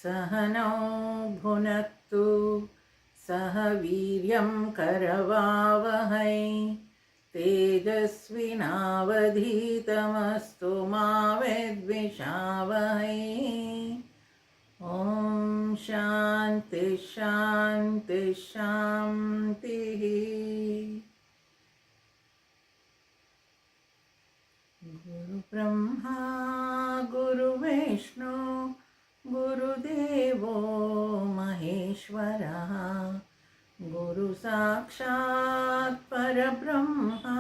सहनौ भुनक्तु सह वीर्यं करवावहै तेजस्विनावधीतमस्तु मा विद्विषावहै। ॐ शान्ति शान्ति शान्तिः। गुरुब्रह्मा गुरुविष्णु गुरुदेवो महेश्वरः गुरुसाक्षात् परब्रह्मा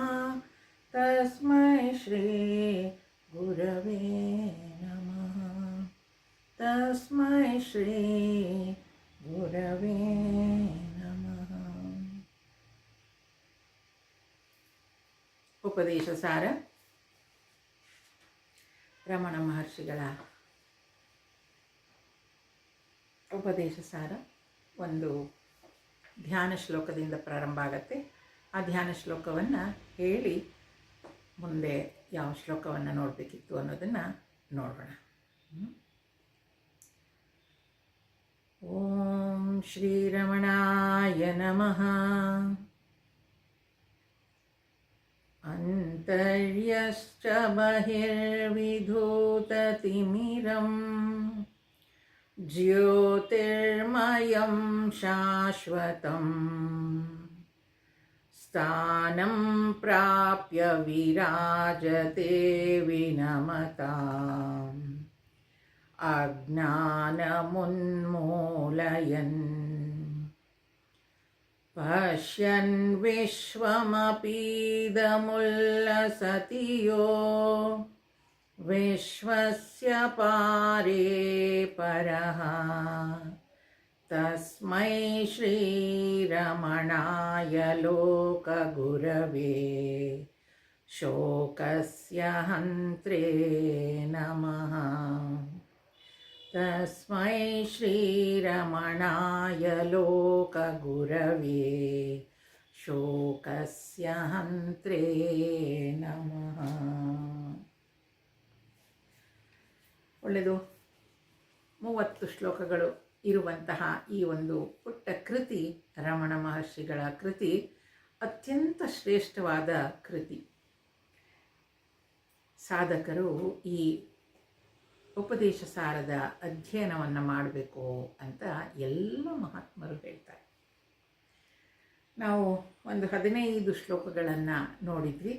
तस्मै श्री गुरवे नमः। तस्मै श्री गुरवे नमः। ಉಪದೇಶ ಸಾರ ರಮಣ ಮಹರ್ಷಿಗಳ ಉಪದೇಶ ಸಾರ ಒಂದು ಧ್ಯಾನ ಶ್ಲೋಕದಿಂದ ಪ್ರಾರಂಭ ಆಗುತ್ತೆ. ಆ ಧ್ಯಾನ ಶ್ಲೋಕವನ್ನು ಹೇಳಿ ಮುಂದೆ ಯಾವ ಶ್ಲೋಕವನ್ನು ನೋಡಬೇಕಿತ್ತು ಅನ್ನೋದನ್ನು ನೋಡೋಣ. ಓಂ ಶ್ರೀರಮಣಾಯ ನಮಃ. ಅಂತರ್ಯಶ್ಚ ಬಹಿರ್ವಿಧೂತತಿಮಿರಂ ಜ್ಯೋತಿರ್ಮಯಂ ಶಾಶ್ವತಂ ಸ್ಥಾನಂ ಪ್ರಾಪ್ಯ ವಿರಾಜತೆ ವಿನಮತಾಂ ಅಜ್ಞಾನಮುನ್ಮೂಲಯನ್ ಪಶ್ಯನ್ ವಿಶ್ವಮಪೀದಮುಲ್ಲಸತಿ ಯೋ ವಿಶ್ವಸ್ಯ ಪಾರೇ ಪರಃ ತಸ್ಮೈ ಶ್ರೀರಮಣಾಯ ಲೋಕಗುರವೇ ಶೋಕಸ್ಯ ಹಂತ್ರೇ ನಮಃ. ತಸ್ಮೈ ಶ್ರೀರಮಣಾಯ ಲೋಕಗುರವೇ ಶೋಕಸ್ಯ ಹಂತ್ರೇ ನಮಃ. ಒಳ್ಳೆಯದು. 30 ಶ್ಲೋಕಗಳು ಇರುವಂತಹ ಈ ಒಂದು ಪುಟ್ಟ ಕೃತಿ, ರಮಣ ಮಹರ್ಷಿಗಳ ಕೃತಿ, ಅತ್ಯಂತ ಶ್ರೇಷ್ಠವಾದ ಕೃತಿ. ಸಾಧಕರು ಈ ಉಪದೇಶ ಸಾರದ ಅಧ್ಯಯನವನ್ನು ಮಾಡಬೇಕು ಅಂತ ಎಲ್ಲ ಮಹಾತ್ಮರು ಹೇಳ್ತಾರೆ. ನಾವು ಒಂದು 15 ಶ್ಲೋಕಗಳನ್ನು ನೋಡಿದ್ವಿ.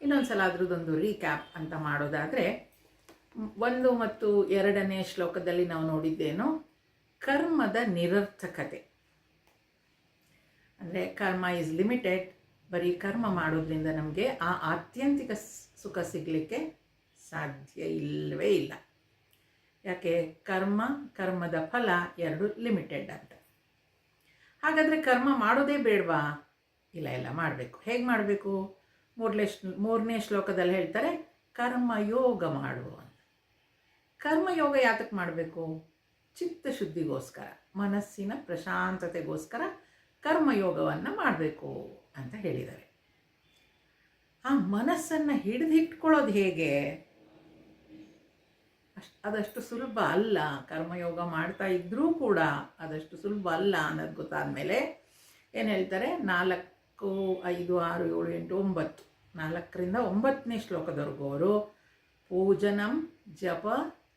ಇನ್ನೊಂದು ಸಲ ಅದರದ್ದೊಂದು ರೀಕ್ಯಾಪ್ ಅಂತ ಮಾಡೋದಾದರೆ, 1 ಮತ್ತು 2ನೇ ಶ್ಲೋಕದಲ್ಲಿ ನಾವು ನೋಡಿದ್ದೇನು, ಕರ್ಮದ ನಿರರ್ಥಕತೆ. ಅಂದರೆ ಕರ್ಮ ಈಸ್ ಲಿಮಿಟೆಡ್. ಬರೀ ಕರ್ಮ ಮಾಡೋದ್ರಿಂದ ನಮಗೆ ಆ ಆತ್ಯಂತಿಕ ಸುಖ ಸಿಗಲಿಕ್ಕೆ ಸಾಧ್ಯ ಇಲ್ಲವೇ ಇಲ್ಲ. ಯಾಕೆ? ಕರ್ಮದ ಫಲ 2 ಲಿಮಿಟೆಡ್ ಅಂತ. ಹಾಗಾದರೆ ಕರ್ಮ ಮಾಡೋದೇ ಬೇಡವಾ? ಇಲ್ಲ, ಮಾಡಬೇಕು. ಹೇಗೆ ಮಾಡಬೇಕು? 3ನೇ ಶ್ಲೋಕದಲ್ಲಿ ಹೇಳ್ತಾರೆ, ಕರ್ಮಯೋಗ ಮಾಡು ಅಂತ. ಕರ್ಮಯೋಗ ಯಾತಕ್ಕೆ ಮಾಡಬೇಕು? ಚಿತ್ತಶುದ್ಧಿಗೋಸ್ಕರ, ಮನಸ್ಸಿನ ಪ್ರಶಾಂತತೆಗೋಸ್ಕರ ಕರ್ಮಯೋಗವನ್ನು ಮಾಡಬೇಕು ಅಂತ ಹೇಳಿದ್ದಾರೆ. ಆ ಮನಸ್ಸನ್ನು ಹಿಡಿದಿಟ್ಕೊಳ್ಳೋದು ಹೇಗೆ? ಅದಷ್ಟು ಸುಲಭ ಅಲ್ಲ. ಕರ್ಮಯೋಗ ಮಾಡ್ತಾ ಇದ್ದರೂ ಕೂಡ ಅದಷ್ಟು ಸುಲಭ ಅಲ್ಲ ಅನ್ನೋದು ಗೊತ್ತಾದ ಮೇಲೆ ಏನು ಹೇಳ್ತಾರೆ, 4, 5, 6, 7, 8, 9, 4ರಿಂದ 9ನೇ ಶ್ಲೋಕದವರೆಗೂ ಅವರು ಪೂಜನಂ, ಜಪ,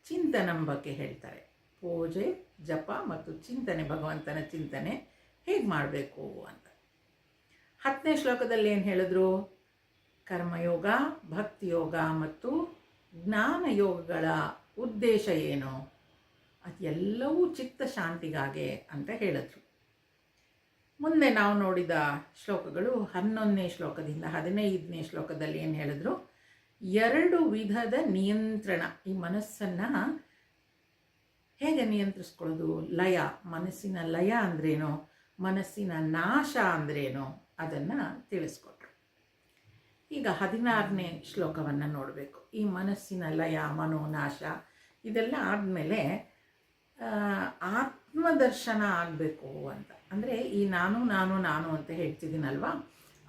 ಚಿಂತನಂ ಬಗ್ಗೆ ಹೇಳ್ತಾರೆ. ಪೂಜೆ, ಜಪ ಮತ್ತು ಚಿಂತನೆ, ಭಗವಂತನ ಚಿಂತನೆ ಹೇಗೆ ಮಾಡಬೇಕು ಅಂತ. 10ನೇ ಶ್ಲೋಕದಲ್ಲಿ ಏನು ಹೇಳಿದ್ರು? ಕರ್ಮಯೋಗ, ಭಕ್ತಿಯೋಗ ಮತ್ತು ಜ್ಞಾನಯೋಗಗಳ ಉದ್ದೇಶ ಏನು? ಅದೆಲ್ಲವೂ ಚಿತ್ತ ಶಾಂತಿಗಾಗೆ ಅಂತ ಹೇಳಿದ್ರು. ಮುಂದೆ ನಾವು ನೋಡಿದ ಶ್ಲೋಕಗಳು 11ನೇ ಶ್ಲೋಕದಿಂದ 15ನೇ ಶ್ಲೋಕದಲ್ಲಿ ಏನು ಹೇಳಿದ್ರು? 2 ವಿಧದ ನಿಯಂತ್ರಣ. ಈ ಮನಸ್ಸನ್ನು ಹೇಗೆ ನಿಯಂತ್ರಿಸ್ಕೊಳ್ಳೋದು? ಲಯ, ಮನಸ್ಸಿನ ಲಯ ಅಂದ್ರೇನು, ಮನಸ್ಸಿನ ನಾಶ ಅಂದ್ರೇನು, ಅದನ್ನು ತಿಳಿಸ್ಕೊಟ್ರು. ಈಗ 16ನೇ ಶ್ಲೋಕವನ್ನು ನೋಡಬೇಕು. ಈ ಮನಸ್ಸಿನ ಲಯ, ಮನೋನಾಶ ಇದೆಲ್ಲ ಆದಮೇಲೆ ಆತ್ಮದರ್ಶನ ಆಗಬೇಕು ಅಂತ. ಅಂದರೆ ಈ ನಾನು ಅಂತ ಹೇಳ್ತಿದ್ದೀನಲ್ವ,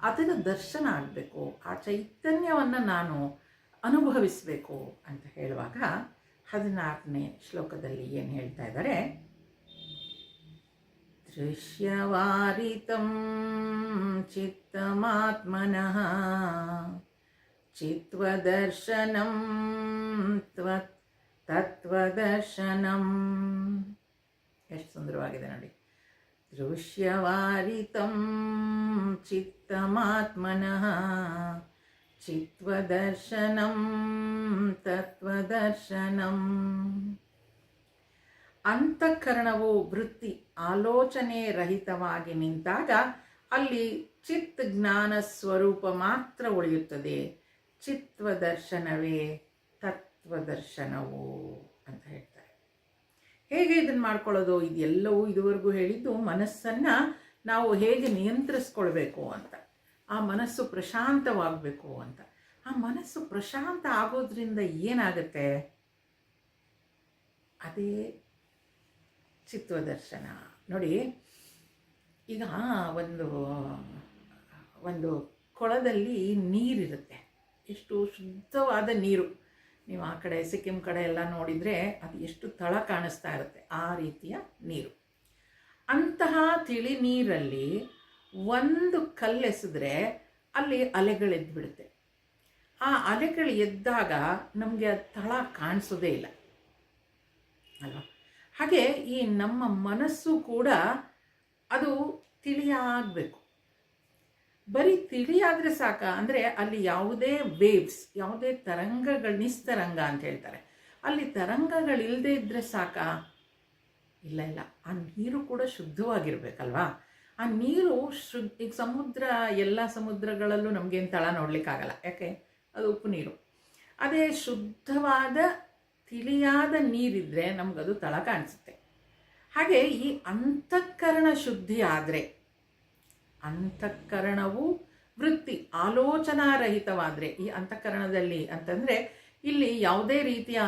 ಅದರ ದರ್ಶನ ಆಗಬೇಕು, ಆ ಚೈತನ್ಯವನ್ನು ನಾನು ಅನುಭವಿಸಬೇಕು ಅಂತ ಹೇಳುವಾಗ 16ನೇ ಶ್ಲೋಕದಲ್ಲಿ ಏನು ಹೇಳ್ತಾ ಇದ್ದಾರೆ, ದೃಶ್ಯವಾರಿತಂ ಚಿತ್ತಮಾತ್ಮನಃ ಚಿತ್ವದರ್ಶನಂ ತತ್ವದರ್ಶನಂ. ಎಷ್ಟು ಸುಂದರವಾಗಿದೆ ನೋಡಿ. ದೃಶ್ಯವಾರಿತಂ ಚಿತ್ತಮಾತ್ಮನಃ ಚಿತ್ವದರ್ಶನಂ ತತ್ವದರ್ಶನಂ. ಅಂತಃಕರಣವು ವೃತ್ತಿ ಆಲೋಚನೆ ರಹಿತವಾಗಿ ನಿಂತಾಗ ಅಲ್ಲಿ ಚಿತ್ ಜ್ಞಾನ ಸ್ವರೂಪ ಮಾತ್ರ ಉಳಿಯುತ್ತದೆ. ಚಿತ್ವದರ್ಶನವೇ ತತ್ವದರ್ಶನವು ಅಂತ ಹೇಳ್ತಾರೆ. ಹೇಗೆ ಇದನ್ನು ಮಾಡ್ಕೊಳ್ಳೋದು? ಇದೆಲ್ಲವೂ ಇದುವರೆಗೂ ಹೇಳಿದ್ದು ಮನಸ್ಸನ್ನು ನಾವು ಹೇಗೆ ನಿಯಂತ್ರಿಸ್ಕೊಳ್ಬೇಕು ಅಂತ, ಆ ಮನಸ್ಸು ಪ್ರಶಾಂತವಾಗಬೇಕು ಅಂತ. ಆ ಮನಸ್ಸು ಪ್ರಶಾಂತ ಆಗೋದ್ರಿಂದ ಏನಾಗುತ್ತೆ? ಅದೇ ಚಿತ್ವದರ್ಶನ. ನೋಡಿ, ಈಗ ಒಂದು ಕೊಳದಲ್ಲಿ ನೀರಿರುತ್ತೆ, ಎಷ್ಟು ಶುದ್ಧವಾದ ನೀರು. ನೀವು ಆ ಕಡೆ ಸಿಕ್ಕಿಂ ಕಡೆ ಎಲ್ಲ ನೋಡಿದರೆ ಅದು ಎಷ್ಟು ತಳ ಕಾಣಿಸ್ತಾ ಇರುತ್ತೆ, ಆ ರೀತಿಯ ನೀರು. ಅಂತಹ ತಿಳಿ ನೀರಲ್ಲಿ ಒಂದು ಕಲ್ಲೆಸೆದ್ರೆ ಅಲ್ಲಿ ಅಲೆಗಳೆದ್ದು ಬಿಡುತ್ತೆ. ಆ ಅಲೆಗಳು ಎದ್ದಾಗ ನಮಗೆ ಆ ತಳ ಕಾಣಿಸೋದೇ ಇಲ್ಲ ಅಲ್ವಾ? ಹಾಗೆ ಈ ನಮ್ಮ ಮನಸ್ಸು ಕೂಡ ಅದು ತಿಳಿಯಾಗಬೇಕು. ಬರೀ ತಿಳಿಯಾದರೆ ಸಾಕ ಅಂದರೆ ಅಲ್ಲಿ ಯಾವುದೇ ವೇವ್ಸ್, ಯಾವುದೇ ತರಂಗಗಳು, ನಿಸ್ತರಂಗ ಅಂತ ಹೇಳ್ತಾರೆ, ಅಲ್ಲಿ ತರಂಗಗಳಿಲ್ಲದೆ ಇದ್ದರೆ ಸಾಕ? ಇಲ್ಲ ಇಲ್ಲ, ಆ ನೀರು ಕೂಡ ಶುದ್ಧವಾಗಿರ್ಬೇಕಲ್ವಾ? ಆ ನೀರು ಈಗ ಸಮುದ್ರ, ಎಲ್ಲ ಸಮುದ್ರಗಳಲ್ಲೂ ನಮಗೇನು ತಳ ನೋಡಲಿಕ್ಕಾಗಲ್ಲ, ಯಾಕೆ? ಅದು ಉಪ್ಪು ನೀರು. ಅದೇ ಶುದ್ಧವಾದ ತಿಳಿಯಾದ ನೀರಿದ್ದರೆ ನಮಗದು ತಳ ಕಾಣಿಸುತ್ತೆ. ಹಾಗೆ ಈ ಅಂತಃಕರಣ ಶುದ್ಧಿ ಆದರೆ, ಅಂತಃಕರಣವು ವೃತ್ತಿ ಆಲೋಚನಾರಹಿತವಾದರೆ, ಈ ಅಂತಃಕರಣದಲ್ಲಿ ಅಂತಂದರೆ ಇಲ್ಲಿ ಯಾವುದೇ ರೀತಿಯ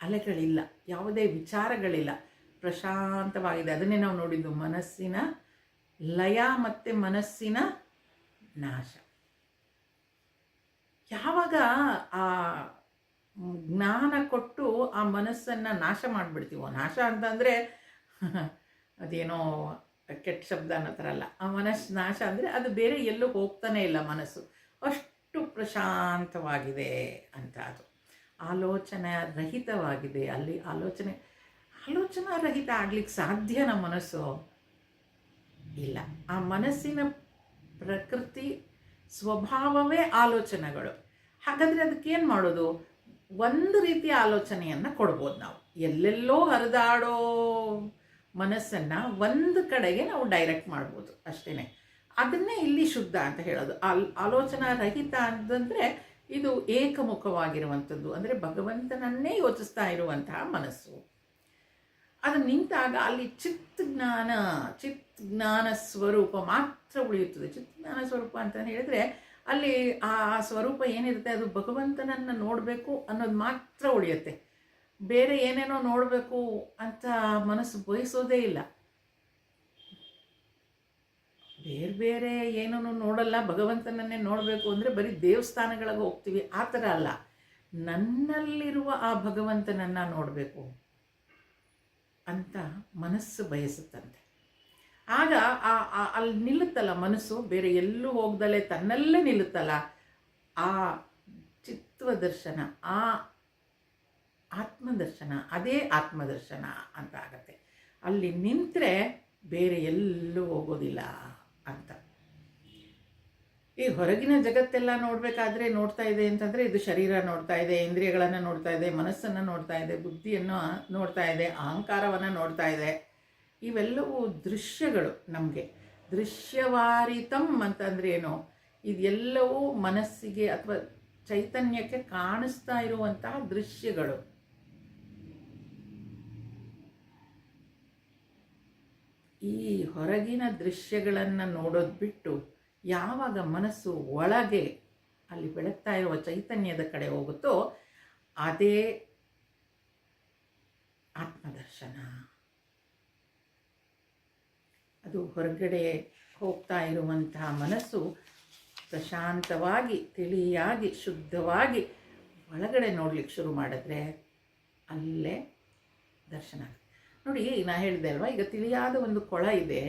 ಅಲೆಗಳಿಲ್ಲ, ಯಾವುದೇ ವಿಚಾರಗಳಿಲ್ಲ, ಪ್ರಶಾಂತವಾಗಿದೆ. ಅದನ್ನೇ ನಾವು ನೋಡಿದ್ದು, ಮನಸ್ಸಿನ ಲಯ ಮತ್ತು ಮನಸ್ಸಿನ ನಾಶ. ಯಾವಾಗ ಆ ಜ್ಞಾನ ಕೊಟ್ಟು ಆ ಮನಸ್ಸನ್ನು ನಾಶ ಮಾಡಿಬಿಡ್ತೀವೋ, ನಾಶ ಅಂತಂದರೆ ಅದೇನೋ ಕೆಟ್ಟ ಶಬ್ದ ಅನ್ನೋ ಥರ ಅಲ್ಲ, ಆ ಮನಸ್ಸು ನಾಶ ಅಂದರೆ ಅದು ಬೇರೆ ಎಲ್ಲೂ ಹೋಗ್ತಾನೆ ಇಲ್ಲ, ಮನಸ್ಸು ಅಷ್ಟು ಪ್ರಶಾಂತವಾಗಿದೆ ಅಂತ. ಅದು ಆಲೋಚನೆ ರಹಿತವಾಗಿದೆ. ಅಲ್ಲಿ ಆಲೋಚನಾ ರಹಿತ ಆಗ್ಲಿಕ್ಕೆ ಸಾಧ್ಯ ನಮ್ಮ ಮನಸ್ಸು ಇಲ್ಲ. ಆ ಮನಸ್ಸಿನ ಪ್ರಕೃತಿ ಸ್ವಭಾವವೇ ಆಲೋಚನೆಗಳು. ಹಾಗಾದರೆ ಅದಕ್ಕೇನು ಮಾಡೋದು? ಒಂದು ರೀತಿಯ ಆಲೋಚನೆಯನ್ನು ಕೊಡ್ಬೋದು ನಾವು. ಎಲ್ಲೆಲ್ಲೋ ಹರಿದಾಡೋ ಮನಸ್ಸನ್ನು ಒಂದು ಕಡೆಗೆ ನಾವು ಡೈರೆಕ್ಟ್ ಮಾಡ್ಬೋದು ಅಷ್ಟೇ. ಅದನ್ನೇ ಇಲ್ಲಿ ಶುದ್ಧ ಅಂತ ಹೇಳೋದು. ಆಲೋಚನಾ ರಹಿತ ಅಂತಂದರೆ ಇದು ಏಕಮುಖವಾಗಿರುವಂಥದ್ದು, ಅಂದರೆ ಭಗವಂತನನ್ನೇ ಯೋಚಿಸ್ತಾ ಇರುವಂತಹ ಮನಸ್ಸು. ಅದು ನಿಂತಾಗ ಅಲ್ಲಿ ಚಿತ್ ಜ್ಞಾನ ಸ್ವರೂಪ ಮಾತ್ರ ಉಳಿಯುತ್ತದೆ. ಚಿತ್ ಜ್ಞಾನ ಸ್ವರೂಪ ಅಂತ ಹೇಳಿದರೆ ಅಲ್ಲಿ ಆ ಸ್ವರೂಪ ಏನಿರುತ್ತೆ ಅದು ಭಗವಂತನನ್ನು ನೋಡಬೇಕು ಅನ್ನೋದು ಮಾತ್ರ ಉಳಿಯುತ್ತೆ. ಬೇರೆ ಏನೇನೋ ನೋಡಬೇಕು ಅಂತ ಮನಸ್ಸು ಬಯಸೋದೇ ಇಲ್ಲ. ಬೇರೆ ಏನೂ ನೋಡಲ್ಲ, ಭಗವಂತನನ್ನೇ ನೋಡಬೇಕು ಅಂದರೆ ಬರೀ ದೇವಸ್ಥಾನಗಳಿಗೆ ಹೋಗ್ತೀವಿ, ಆ ಥರ ಅಲ್ಲ. ನನ್ನಲ್ಲಿರುವ ಆ ಭಗವಂತನನ್ನು ನೋಡಬೇಕು ಅಂತ ಮನಸ್ಸು ಬಯಸುತ್ತಂತೆ. ಆಗ ಅಲ್ಲಿ ನಿಲ್ಲುತ್ತಲ್ಲ ಮನಸ್ಸು, ಬೇರೆ ಎಲ್ಲೂ ಹೋಗ್ದಲೇ ತನ್ನಲ್ಲೇ ನಿಲ್ಲುತ್ತಲ್ಲ, ಆ ಚಿತ್ವದರ್ಶನ, ಆ ಆತ್ಮದರ್ಶನ, ಅದೇ ಆತ್ಮದರ್ಶನ ಅಂತ ಆಗತ್ತೆ. ಅಲ್ಲಿ ನಿಂತರೆ ಬೇರೆ ಎಲ್ಲೂ ಹೋಗೋದಿಲ್ಲ ಅಂತ. ಈ ಹೊರಗಿನ ಜಗತ್ತೆಲ್ಲ ನೋಡಬೇಕಾದ್ರೆ ನೋಡ್ತಾ ಇದೆ ಅಂತಂದರೆ ಇದು ಶರೀರ ನೋಡ್ತಾ ಇದೆ, ಇಂದ್ರಿಯಗಳನ್ನು ನೋಡ್ತಾ ಇದೆ, ಮನಸ್ಸನ್ನು ನೋಡ್ತಾ ಇದೆ, ಬುದ್ಧಿಯನ್ನು ನೋಡ್ತಾ ಇದೆ, ಅಹಂಕಾರವನ್ನು ನೋಡ್ತಾ ಇದೆ. ಇವೆಲ್ಲವೂ ದೃಶ್ಯಗಳು. ನಮಗೆ ದೃಶ್ಯವಾರಿತಂ ಅಂತಂದ್ರೆ ಏನು? ಇದೆಲ್ಲವೂ ಮನಸ್ಸಿಗೆ ಅಥವಾ ಚೈತನ್ಯಕ್ಕೆ ಕಾಣಿಸ್ತಾ ಇರುವಂತಹ ದೃಶ್ಯಗಳು. ಈ ಹೊರಗಿನ ದೃಶ್ಯಗಳನ್ನು ನೋಡೋದು ಬಿಟ್ಟು ಯಾವಾಗ ಮನಸ್ಸು ಒಳಗೆ ಅಲ್ಲಿ ಬೆಳಗ್ತಾ ಇರುವ ಚೈತನ್ಯದ ಕಡೆ ಹೋಗುತ್ತೋ ಅದೇ ಆತ್ಮದರ್ಶನ. ಅದು ಹೊರಗಡೆ ಹೋಗ್ತಾ ಇರುವಂತಹ ಮನಸ್ಸು ಪ್ರಶಾಂತವಾಗಿ, ತಿಳಿಯಾಗಿ, ಶುದ್ಧವಾಗಿ ಒಳಗಡೆ ನೋಡ್ಲಿಕ್ಕೆ ಶುರು ಮಾಡಿದ್ರೆ ಅಲ್ಲೇ ದರ್ಶನ ಆಗುತ್ತೆ. ನೋಡಿ, ನಾ ಹೇಳಿದೆ ಅಲ್ವಾ, ಈಗ ತಿಳಿಯಾದ ಒಂದು ಕೊಳ ಇದೆ,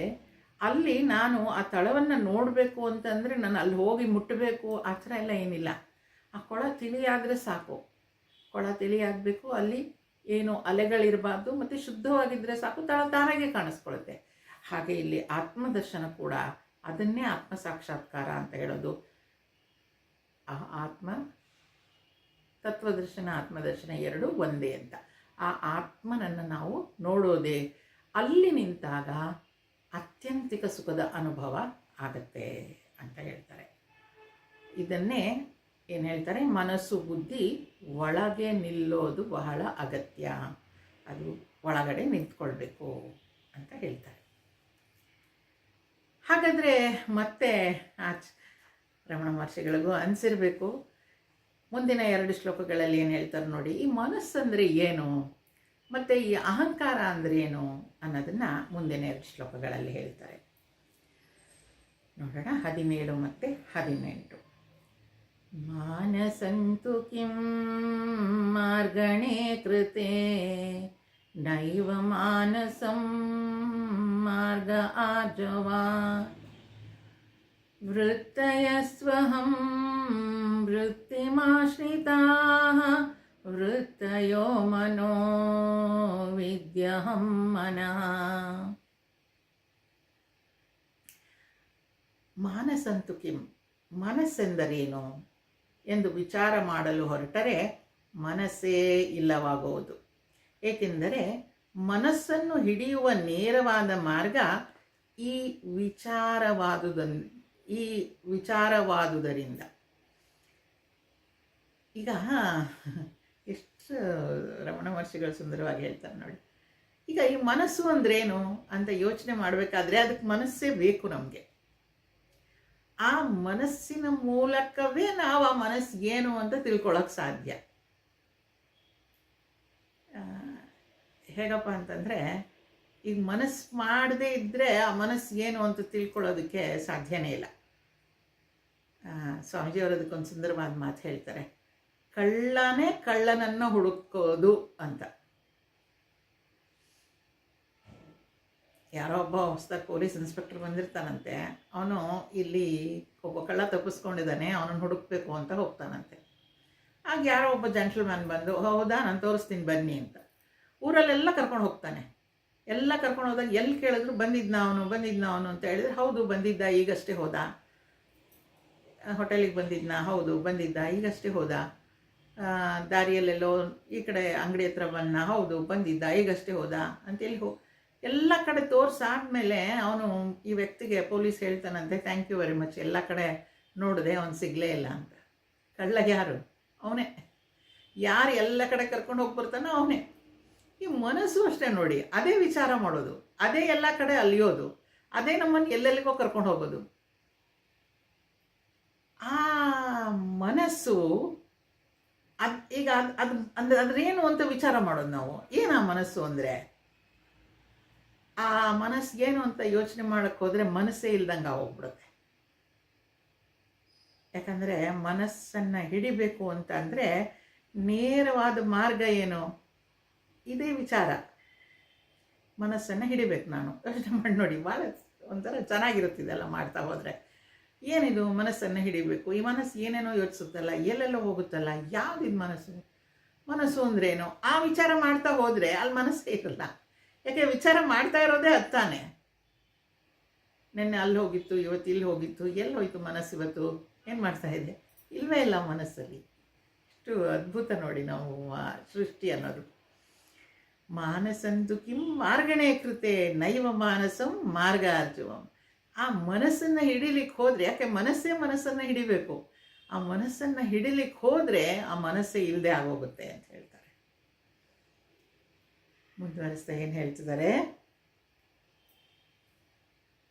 ಅಲ್ಲಿ ನಾನು ಆ ತಳವನ್ನು ನೋಡಬೇಕು ಅಂತಂದರೆ ನಾನು ಅಲ್ಲಿ ಹೋಗಿ ಮುಟ್ಟಬೇಕು ಆ ಥರ ಎಲ್ಲ ಏನಿಲ್ಲ. ಆ ಕೊಳ ತಿಳಿಯಾದರೆ ಸಾಕು. ಕೊಳ ತಿಳಿಯಾಗಬೇಕು, ಅಲ್ಲಿ ಏನು ಅಲೆಗಳಿರಬಾರ್ದು, ಮತ್ತು ಶುದ್ಧವಾಗಿದ್ದರೆ ಸಾಕು, ತಳ ತಾನಾಗೆ ಕಾಣಿಸ್ಕೊಳುತ್ತೆ. ಹಾಗೆ ಇಲ್ಲಿ ಆತ್ಮದರ್ಶನ ಕೂಡ ಅದನ್ನೇ ಆತ್ಮ ಸಾಕ್ಷಾತ್ಕಾರ ಅಂತ ಹೇಳೋದು. ಆ ಆತ್ಮ ತತ್ವದರ್ಶನ ಆತ್ಮದರ್ಶನ ಎರಡೂ ಒಂದೇ ಅಂತ. ಆ ಆತ್ಮನನ್ನು ನಾವು ನೋಡೋದೇ ಅಲ್ಲಿ ನಿಂತಾಗ ಅತ್ಯಂತಿಕ ಸುಖದ ಅನುಭವ ಆಗತ್ತೆ ಅಂತ ಹೇಳ್ತಾರೆ. ಇದನ್ನೇ ಏನು ಹೇಳ್ತಾರೆ, ಮನಸ್ಸು ಬುದ್ಧಿ ಒಳಗೆ ನಿಲ್ಲೋದು ಬಹಳ ಅಗತ್ಯ, ಅದು ಒಳಗಡೆ ನಿಂತ್ಕೊಳ್ಬೇಕು ಅಂತ ಹೇಳ್ತಾರೆ. ಹಾಗಾದರೆ ಮತ್ತೆ ರಮಣ ಮಹರ್ಷಿಗಳಿಗೂ ಅನಿಸಿರಬೇಕು, ಮುಂದಿನ 2 ಶ್ಲೋಕಗಳಲ್ಲಿ ಏನು ಹೇಳ್ತಾರೆ ನೋಡಿ, ಈ ಮನಸ್ಸಂದರೆ ಏನು ಮತ್ತು ಈ ಅಹಂಕಾರ ಅಂದರೆ ಏನು ಅನ್ನೋದನ್ನು ಮುಂದಿನ 2 ಶ್ಲೋಕಗಳಲ್ಲಿ ಹೇಳ್ತಾರೆ. ನೋಡೋಣ, 17 ಮತ್ತು 18. ಮಾನಸಂತು ಕಿಂ ಮಾರ್ಗಣೇ ಕೃತೆ ನೈವ ಮಾನಸಂ ಮಾರ್ಗ ಆರ್ಜವಾ ವೃತ್ತಯಸ್ವಹಂ ವೃತ್ತಿಮಾಶ್ರಿತಾಃ ವೃತ್ತಯೋ ಮನೋ ವಿದ್ಯಹಂ ಮನಃ. ಮಾನಸಂತು ಕಿಂ, ಮನಸ್ಸೆಂದರೇನು ಎಂದು ವಿಚಾರ ಮಾಡಲು ಹೊರಟರೆ ಮನಸ್ಸೇ ಇಲ್ಲವಾಗುವುದು. ಏಕೆಂದರೆ ಮನಸ್ಸನ್ನು ಹಿಡಿಯುವ ನೇರವಾದ ಮಾರ್ಗ ಈ ವಿಚಾರವಾದುದರಿಂದ. ಈಗ ಎಷ್ಟು ರಮಣ ಮಹರ್ಷಿಗಳು ಸುಂದರವಾಗಿ ಹೇಳ್ತಾರೆ ನೋಡಿ. ಈಗ ಈ ಮನಸ್ಸು ಅಂದ್ರೇನು ಅಂತ ಯೋಚನೆ ಮಾಡಬೇಕಾದ್ರೆ ಅದಕ್ಕೆ ಮನಸ್ಸೇ ಬೇಕು ನಮಗೆ. ಆ ಮನಸ್ಸಿನ ಮೂಲಕವೇ ನಾವು ಆ ಮನಸ್ಸು ಏನು ಅಂತ ತಿಳ್ಕೊಳ್ಳೋಕೆ ಸಾಧ್ಯ. ಹೇಗಪ್ಪ ಅಂತಂದರೆ, ಈಗ ಮನಸ್ಸು ಮಾಡದೇ ಇದ್ದರೆ ಆ ಮನಸ್ಸು ಏನು ಅಂತ ತಿಳ್ಕೊಳ್ಳೋದಕ್ಕೆ ಸಾಧ್ಯನೇ ಇಲ್ಲ. ಸ್ವಾಮೀಜಿಯವರು ಅದಕ್ಕೊಂದು ಸುಂದರವಾದ ಮಾತು ಹೇಳ್ತಾರೆ, ಕಳ್ಳನೇ ಕಳ್ಳನನ್ನು ಹುಡುಕೋದು ಅಂತ. ಯಾರೋ ಒಬ್ಬ ಹೊಸದಾಗಿ ಪೊಲೀಸ್ ಇನ್ಸ್ಪೆಕ್ಟರ್ ಬಂದಿರ್ತಾನಂತೆ, ಅವನು ಇಲ್ಲಿ ಒಬ್ಬ ಕಳ್ಳ ತಪ್ಪಿಸ್ಕೊಂಡಿದ್ದಾನೆ, ಅವನನ್ನು ಹುಡುಕ್ಬೇಕು ಅಂತ ಹೋಗ್ತಾನಂತೆ. ಆಗ ಯಾರೋ ಒಬ್ಬ ಜೆಂಟ್ಲ್ಮ್ಯಾನ್ ಬಂದು, ಹೌದಾ ನಾನು ತೋರಿಸ್ತೀನಿ ಬನ್ನಿ ಅಂತ ಊರಲ್ಲೆಲ್ಲ ಕರ್ಕೊಂಡು ಹೋಗ್ತಾನೆ. ಎಲ್ಲ ಕರ್ಕೊಂಡು ಹೋದಾಗ ಎಲ್ಲಿ ಕೇಳಿದ್ರು ಬಂದಿದ್ದ ಅವನು ಅಂತ ಹೇಳಿದ್ರೆ, ಹೌದು ಬಂದಿದ್ದ, ಈಗಷ್ಟೇ ಹೋದ. ಹೋಟೆಲಿಗೆ ಬಂದಿದ್ನಾ? ಹೌದು ಬಂದಿದ್ದ, ಈಗಷ್ಟೇ ಹೋದ. ದಾರಿಯಲ್ಲೆಲ್ಲೋ ಈ ಕಡೆ ಅಂಗಡಿ ಹತ್ರ ಬಂದ? ಹೌದು ಬಂದಿದ್ದ, ಈಗಷ್ಟೇ ಹೋದ ಅಂತೇಳಿ ಎಲ್ಲ ಕಡೆ ತೋರಿಸಾದ್ಮೇಲೆ ಅವನು ಈ ವ್ಯಕ್ತಿಗೆ ಪೊಲೀಸ್ ಹೇಳ್ತಾನಂತೆ, ಥ್ಯಾಂಕ್ ಯು ವೆರಿ ಮಚ್, ಎಲ್ಲ ಕಡೆ ನೋಡಿದೆ, ಅವನು ಸಿಗಲೇ ಇಲ್ಲ ಅಂತ. ಕಳ್ಳ ಯಾರು? ಅವನೇ. ಯಾರು ಎಲ್ಲ ಕಡೆ ಕರ್ಕೊಂಡು ಹೋಗಿ ಬರ್ತಾನೋ ಅವನೇ. ಈ ಮನಸ್ಸು ಅಷ್ಟೇ ನೋಡಿ, ಅದೇ ವಿಚಾರ ಮಾಡೋದು, ಅದೇ ಎಲ್ಲ ಕಡೆ ಅಲಿಯೋದು, ಅದೇ ನಮ್ಮನ್ನು ಎಲ್ಲೆಲ್ಲಿಗೋ ಕರ್ಕೊಂಡು ಹೋಗೋದು. ಆ ಮನಸ್ಸು ಈಗ ಅದ್ರೇನು ಅಂತ ವಿಚಾರ ಮಾಡೋದು ನಾವು. ಏನು ಆ ಮನಸ್ಸು ಅಂದರೆ? ಆ ಮನಸ್ಸು ಏನು ಅಂತ ಯೋಚನೆ ಮಾಡೋಕ್ಕೆ ಹೋದರೆ ಮನಸ್ಸೇ ಇಲ್ದಂಗೆ ಹೋಗ್ಬಿಡುತ್ತೆ. ಯಾಕಂದರೆ ಮನಸ್ಸನ್ನು ಹಿಡಿಬೇಕು ಅಂತ ಅಂದರೆ ನೇರವಾದ ಮಾರ್ಗ ಏನು? ಇದೇ ವಿಚಾರ. ಮನಸ್ಸನ್ನು ಹಿಡಿಬೇಕು. ನಾನು ಯೋಚನೆ ಮಾಡಿ ನೋಡಿ, ಭಾಳ ಒಂಥರ ಚೆನ್ನಾಗಿರುತ್ತಿದೆಲ್ಲ ಮಾಡ್ತಾ ಹೋದರೆ. ಏನಿದು ಮನಸ್ಸನ್ನು ಹಿಡಿಬೇಕು? ಈ ಮನಸ್ಸು ಏನೇನೋ ಯೋಚಿಸುತ್ತಲ್ಲ, ಎಲ್ಲೆಲ್ಲೋ ಹೋಗುತ್ತಲ್ಲ, ಯಾವುದಿದು ಮನಸ್ಸು? ಮನಸ್ಸು ಅಂದ್ರೇನು? ಆ ವಿಚಾರ ಮಾಡ್ತಾ ಹೋದರೆ ಅಲ್ಲಿ ಮನಸ್ಸೇ ಇರಲ್ಲ. ಯಾಕೆ ವಿಚಾರ ಮಾಡ್ತಾ ಇರೋದೇ ಅತ್ತಾನೆ. ನೆನ್ನೆ ಅಲ್ಲಿ ಹೋಗಿತ್ತು, ಇವತ್ತು ಇಲ್ಲಿ ಹೋಗಿತ್ತು, ಎಲ್ಲಿ ಹೋಯ್ತು ಮನಸ್ಸು ಇವತ್ತು? ಏನು ಮಾಡ್ತಾ ಇದೆ? ಇಲ್ಲವೇ ಇಲ್ಲ ಮನಸ್ಸಲ್ಲಿ. ಎಷ್ಟು ಅದ್ಭುತ ನೋಡಿ ನಾವು ಸೃಷ್ಟಿ ಅನ್ನೋದು. ಮಾನಸಂತು ಕಿಂ ಮಾರ್ಗಣೇ ಕೃತೆ ನೈವ ಮಾನಸಂ ಮಾರ್ಗಾರ್ಜವಂ. ಆ ಮನಸ್ಸನ್ನು ಹಿಡಿಲಿಕ್ಕೆ ಹೋದರೆ, ಯಾಕೆ ಮನಸ್ಸನ್ನು ಹಿಡಿಬೇಕು. ಆ ಮನಸ್ಸನ್ನು ಹಿಡಿಲಿಕ್ಕೆ ಹೋದರೆ ಆ ಮನಸ್ಸೇ ಇಲ್ಲದೆ ಆಗೋಗುತ್ತೆ ಅಂತ ಹೇಳ್ತಾರೆ. ಮುಂದುವರಿಸ್ತಾ ಏನು ಹೇಳ್ತಿದ್ದಾರೆ?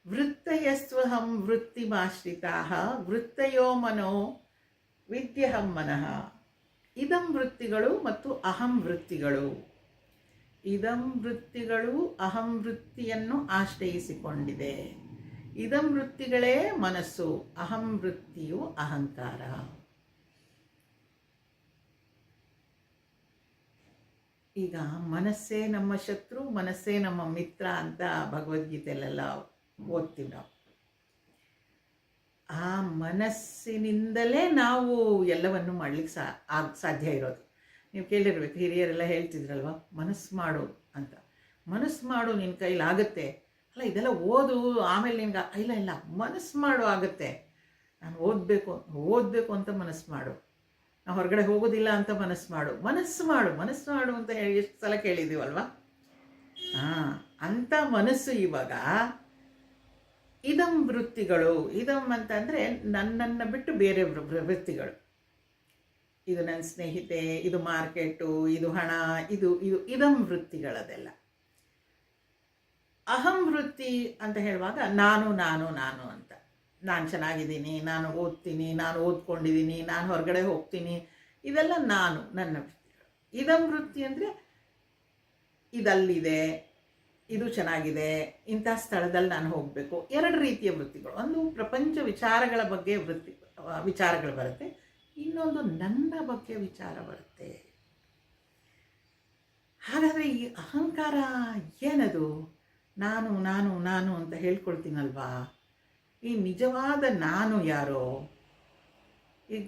ವೃತ್ತಯಸ್ವಹಂ ವೃತ್ತಿಮಾಶ್ರಿತಾಃ ವೃತ್ತಯೋ ಮನೋ ವಿದ್ಯಹಂ ಮನಃ. ಇದಂ ವೃತ್ತಿಗಳು ಮತ್ತು ಅಹಂ ವೃತ್ತಿಗಳು. ಇದಂ ವೃತ್ತಿಗಳು ಅಹಂ ವೃತ್ತಿಯನ್ನು ಆಶ್ರಯಿಸಿಕೊಂಡಿದೆ. ಇದಂ ವೃತ್ತಿಗಳೇ ಮನಸ್ಸು, ಅಹಂ ವೃತ್ತಿಯು ಅಹಂಕಾರ. ಈಗ ಮನಸ್ಸೇ ನಮ್ಮ ಶತ್ರು, ಮನಸ್ಸೇ ನಮ್ಮ ಮಿತ್ರ ಅಂತ ಭಗವದ್ಗೀತೆಯಲ್ಲೆಲ್ಲ ಓದ್ತೀವಿ ನಾವು. ಆ ಮನಸ್ಸಿನಿಂದಲೇ ನಾವು ಎಲ್ಲವನ್ನು ಮಾಡಲಿಕ್ಕೆ ಸಾಧ್ಯ ಇರೋದು. ನೀವು ಕೇಳಿರ್ಬೇಕು, ಹಿರಿಯರೆಲ್ಲ ಹೇಳ್ತಿದ್ರಲ್ವ, ಮನಸ್ಸು ಮಾಡು ಅಂತ. ಮನಸ್ಸು ಮಾಡು, ನಿನ್ನ ಕೈಲಾಗುತ್ತೆ. ಅಲ್ಲ, ಇದೆಲ್ಲ ಓದು ಆಮೇಲೆ ನಿನ್ಗೆ ಇಲ್ಲ ಇಲ್ಲ, ಮನಸ್ಸು ಮಾಡು ಆಗುತ್ತೆ. ನಾನು ಓದಬೇಕು ಅಂತ ಮನಸ್ಸು ಮಾಡು. ನಾವು ಹೊರಗಡೆ ಹೋಗೋದಿಲ್ಲ ಅಂತ ಮನಸ್ಸು ಮಾಡು. ಮನಸ್ಸು ಮಾಡು ಅಂತ ಹೇಳಿ ಎಷ್ಟು ಸಲ ಕೇಳಿದ್ದೀವಲ್ವ. ಅಂಥ ಮನಸ್ಸು ಇವಾಗ ಇದಂ ವೃತ್ತಿಗಳು. ಇದಂ ಅಂತಂದರೆ ನನ್ನನ್ನು ಬಿಟ್ಟು ಬೇರೆ ವೃತ್ತಿಗಳು. ಇದು ನನ್ನ ಸ್ನೇಹಿತೆ, ಇದು ಮಾರ್ಕೆಟು, ಇದು ಹಣ, ಇದು ಇದು ಇದಂ ವೃತ್ತಿಗಳದೆಲ್ಲ. ಅಹಂ ವೃತ್ತಿ ಅಂತ ಹೇಳುವಾಗ ನಾನು ನಾನು ನಾನು ಅಂತ. ನಾನು ಚೆನ್ನಾಗಿದ್ದೀನಿ, ನಾನು ಓದ್ತೀನಿ, ನಾನು ಓದ್ಕೊಂಡಿದ್ದೀನಿ, ನಾನು ಹೊರಗಡೆ ಹೋಗ್ತೀನಿ, ಇದೆಲ್ಲ ನನ್ನ ವೃತ್ತಿಗಳು. ಇದಂ ವೃತ್ತಿ ಅಂದರೆ ಇದಲ್ಲಿದೆ, ಇದು ಚೆನ್ನಾಗಿದೆ, ಇಂಥ ಸ್ಥಳದಲ್ಲಿ ನಾನು ಹೋಗಬೇಕು. ಎರಡು ರೀತಿಯ ವೃತ್ತಿಗಳು. ಒಂದು ಪ್ರಪಂಚ ವಿಚಾರಗಳ ಬಗ್ಗೆ ವಿಚಾರಗಳು ಬರುತ್ತೆ, ಇನ್ನೊಂದು ನನ್ನ ಬಗ್ಗೆ ವಿಚಾರ ಬರುತ್ತೆ. ಹಾಗಾದರೆ ಈ ಅಹಂಕಾರ ಏನದು? ನಾನು ನಾನು ನಾನು ಅಂತ ಹೇಳ್ಕೊಳ್ತೀನಲ್ವಾ, ಈ ನಿಜವಾದ ನಾನು ಯಾರೋ? ಈಗ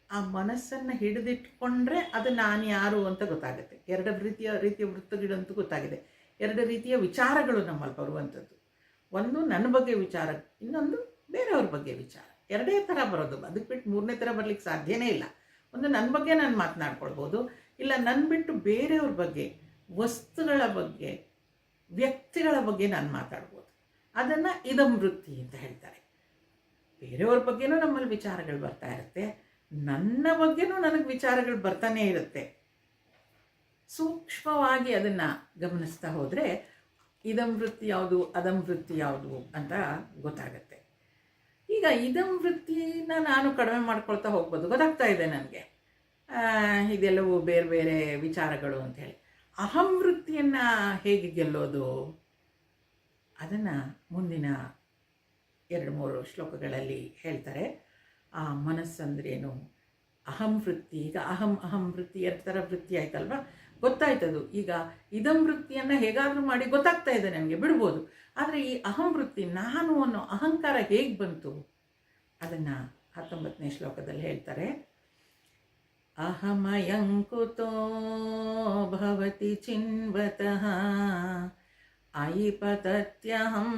ಆ ಮನಸ್ಸನ್ನು ಹಿಡಿದಿಟ್ಕೊಂಡ್ರೆ ಅದು ನಾನು ಯಾರು ಅಂತ ಗೊತ್ತಾಗುತ್ತೆ. ಎರಡು ರೀತಿಯ ವೃತ್ತಿಗಳಂತೂ ಗೊತ್ತಾಗಿದೆ. ಎರಡು ರೀತಿಯ ವಿಚಾರಗಳು ನಮ್ಮಲ್ಲಿ ಬರುವಂಥದ್ದು. ಒಂದು ನನ್ನ ಬಗ್ಗೆ ವಿಚಾರ, ಇನ್ನೊಂದು ಬೇರೆಯವ್ರ ಬಗ್ಗೆ ವಿಚಾರ. ಎರಡೇ ಥರ ಬರೋದು. ಅದಕ್ಕೆ ಬಿಟ್ಟು ಮೂರನೇ ಥರ ಬರಲಿಕ್ಕೆ ಸಾಧ್ಯನೇ ಇಲ್ಲ. ಒಂದು ನನ್ನ ಬಗ್ಗೆ ನಾನು ಮಾತನಾಡ್ಕೊಳ್ಬೋದು, ಇಲ್ಲ ನನ್ನ ಬಿಟ್ಟು ಬೇರೆಯವ್ರ ಬಗ್ಗೆ, ವಸ್ತುಗಳ ಬಗ್ಗೆ, ವ್ಯಕ್ತಿಗಳ ಬಗ್ಗೆ ನಾನು ಮಾತಾಡ್ಬೋದು. ಅದನ್ನು ಇದಂ ವೃತ್ತಿ ಅಂತ ಹೇಳ್ತಾರೆ. ಬೇರೆಯವ್ರ ಬಗ್ಗೆನೂ ನಮ್ಮಲ್ಲಿ ವಿಚಾರಗಳು ಬರ್ತಾ ಇರುತ್ತೆ, ನನ್ನ ಬಗ್ಗೆನೂ ನನಗೆ ವಿಚಾರಗಳು ಬರ್ತಾನೇ ಇರುತ್ತೆ. ಸೂಕ್ಷ್ಮವಾಗಿ ಅದನ್ನು ಗಮನಿಸ್ತಾ ಹೋದರೆ ಇದಂ ವೃತ್ತಿ ಯಾವುದು, ಅದಂ ವೃತ್ತಿ ಯಾವುದು ಅಂತ ಗೊತ್ತಾಗತ್ತೆ. ಈಗ ಇದಂ ವೃತ್ತಿನ ನಾನು ಕಡಿಮೆ ಮಾಡ್ಕೊಳ್ತಾ ಹೋಗ್ಬೋದು, ಗೊತ್ತಾಗ್ತಾ ಇದೆ ನನಗೆ ಇದೆಲ್ಲವೂ ಬೇರೆ ಬೇರೆ ವಿಚಾರಗಳು ಅಂಥೇಳಿ. ಅಹಂ ವೃತ್ತಿಯನ್ನು ಹೇಗೆ ಗೆಲ್ಲೋದು, ಅದನ್ನು ಮುಂದಿನ 2-3 ಶ್ಲೋಕಗಳಲ್ಲಿ ಹೇಳ್ತಾರೆ. ಆ ಮನಸ್ಸಂದ್ರೇನು, ಅಹಂ ವೃತ್ತಿ. ಈಗ ಅಹಂ ವೃತ್ತಿ 2 ಥರ ವೃತ್ತಿ ಆಯ್ತಲ್ವ, ಗೊತ್ತಾಯ್ತದು. ಈಗ ಇದಂ ವೃತ್ತಿಯನ್ನು ಹೇಗಾದರೂ ಮಾಡಿ ಗೊತ್ತಾಗ್ತಾ ಇದೆ ನನಗೆ, ಬಿಡ್ಬೋದು. ಆದರೆ ಈ ಅಹಂ ವೃತ್ತಿ, ನಾನು ಅನ್ನೋ ಅಹಂಕಾರ ಹೇಗೆ ಬಂತು, ಅದನ್ನು 19ನೇ ಶ್ಲೋಕದಲ್ಲಿ ಹೇಳ್ತಾರೆ. ಅಹಮಯಂಕುತೋ ಭವತಿ ಚಿನ್ವತಃ ಐಪತತ್ಯಹಂ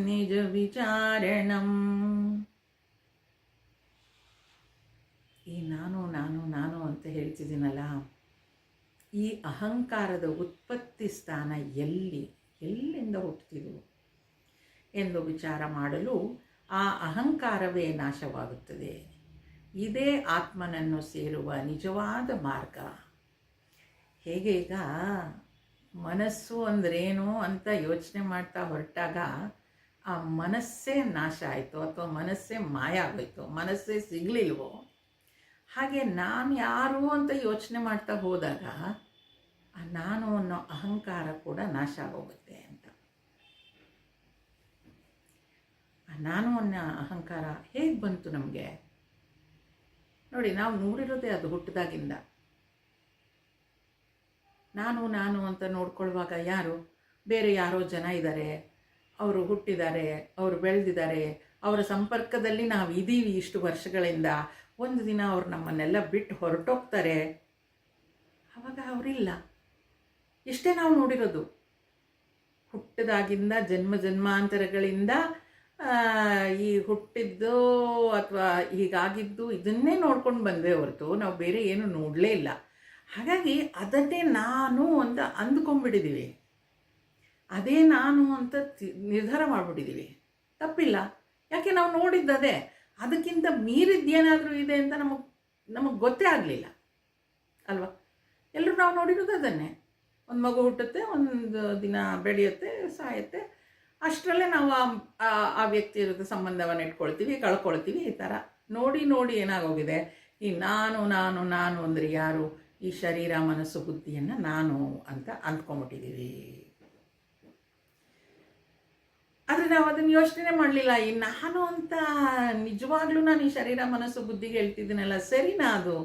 ನಿಜ ವಿಚಾರಣಂ. ಈ ನಾನು ನಾನು ನಾನು ಅಂತ ಹೇಳ್ತಿದ್ದೀನಲ್ಲ, ಈ ಅಹಂಕಾರದ ಉತ್ಪತ್ತಿ ಸ್ಥಾನ ಎಲ್ಲಿಂದ ಹುಟ್ಟುತ್ತಿದ್ದು ಎಂದು ವಿಚಾರ ಮಾಡಲು ಆ ಅಹಂಕಾರವೇ ನಾಶವಾಗುತ್ತದೆ. ಇದೇ ಆತ್ಮನನ್ನು ಸೇರುವ ನಿಜವಾದ ಮಾರ್ಗ. ಹೇಗೆ ಈಗ ಮನಸ್ಸು ಅಂದ್ರೇನು ಅಂತ ಯೋಚನೆ ಮಾಡ್ತಾ ಹೊರಟಾಗ ಆ ಮನಸ್ಸೇ ನಾಶ ಆಯಿತು, ಅಥವಾ ಮನಸ್ಸೇ ಮಾಯ ಆಗೋಯ್ತು, ಮನಸ್ಸೇ ಸಿಗಲಿಲ್ವೋ, ಹಾಗೆ ನಾನು ಯಾರು ಅಂತ ಯೋಚನೆ ಮಾಡ್ತಾ ಹೋದಾಗ ಆ ನಾನು ಅನ್ನೋ ಅಹಂಕಾರ ಕೂಡ ನಾಶ ಆಗೋಗುತ್ತೆ ಅಂತ. ಆ ನಾನು ಅನ್ನೋ ಅಹಂಕಾರ ಹೇಗೆ ಬಂತು ನಮಗೆ ನೋಡಿ. ನಾವು ನೋಡಿರೋದೇ ಅದು ಹುಟ್ಟಿದಾಗಿಂದ. ನಾನು ನಾನು ಅಂತ ನೋಡ್ಕೊಳ್ಳುವಾಗ ಬೇರೆ ಯಾರೋ ಜನ ಇದ್ದಾರೆ, ಅವರು ಹುಟ್ಟಿದ್ದಾರೆ, ಅವರು ಬೆಳೆದಿದ್ದಾರೆ, ಅವರ ಸಂಪರ್ಕದಲ್ಲಿ ನಾವು ಇದ್ದೀವಿ ಇಷ್ಟು ವರ್ಷಗಳಿಂದ. ಒಂದು ದಿನ ಅವ್ರು ನಮ್ಮನ್ನೆಲ್ಲ ಬಿಟ್ಟು ಹೊರಟೋಗ್ತಾರೆ, ಆವಾಗ ಅವರಿಲ್ಲ. ಇಷ್ಟೇ ನಾವು ನೋಡಿರೋದು. ಹುಟ್ಟಿದಾಗಿಂದ ಜನ್ಮಾಂತರಗಳಿಂದ ಈ ಹುಟ್ಟಿದ್ದು ಅಥವಾ ಹೀಗಾಗಿದ್ದು ಇದನ್ನೇ ನೋಡ್ಕೊಂಡು ಬಂದ್ವಿ ಹೊರತು ನಾವು ಬೇರೆ ಏನು ನೋಡಲೇ ಇಲ್ಲ. ಹಾಗಾಗಿ ಅದನ್ನೇ ನಾನು ಅಂತ ಅಂದ್ಕೊಂಡ್ಬಿಟ್ಟಿದ್ದೀವಿ, ಅದೇ ನಾನು ಅಂತ ನಿರ್ಧಾರ ಮಾಡಿಬಿಟ್ಟಿದ್ದೀವಿ. ತಪ್ಪಿಲ್ಲ, ಯಾಕೆ ನಾವು ನೋಡಿದ್ದದೇ. ಅದಕ್ಕಿಂತ ಮೀರಿದ್ದೇನಾದರೂ ಇದೆ ಅಂತ ನಮಗೆ ಗೊತ್ತೇ ಆಗಲಿಲ್ಲ ಅಲ್ವಾ. ಎಲ್ಲರೂ ನಾವು ನೋಡಿರೋದು ಅದನ್ನೇ. ಒಂದು ಮಗು ಹುಟ್ಟುತ್ತೆ, ಒಂದು ದಿನ ಬೆಳೆಯುತ್ತೆ, ಸಾಯುತ್ತೆ, ಅಷ್ಟರಲ್ಲೇ ನಾವು ಆ ವ್ಯಕ್ತಿ ಜೊತೆ ಸಂಬಂಧವನ್ನು ಇಟ್ಕೊಳ್ತೀವಿ, ಕಳ್ಕೊಳ್ತೀವಿ. ಈ ಥರ ನೋಡಿ ಏನಾಗೋಗಿದೆ, ಈ ನಾನು ನಾನು ನಾನು ಅಂದರೆ ಯಾರು, ಈ ಶರೀರ ಮನಸ್ಸು ಬುದ್ಧಿಯನ್ನು ನಾನು ಅಂತ ಅಂದ್ಕೊಂಬಿಟ್ಟಿದ್ದೀವಿ. ಆದರೆ ನಾವು ಅದನ್ನು ಯೋಚನೆ ಮಾಡಲಿಲ್ಲ. ಈ ನಾನು ಅಂತ ನಿಜವಾಗ್ಲೂ ನಾನು ಈ ಶರೀರ ಮನಸ್ಸು ಬುದ್ಧಿಗೆ ಹೇಳ್ತಿದ್ದೀನಲ್ಲ, ಸರಿನಾ ಅದು?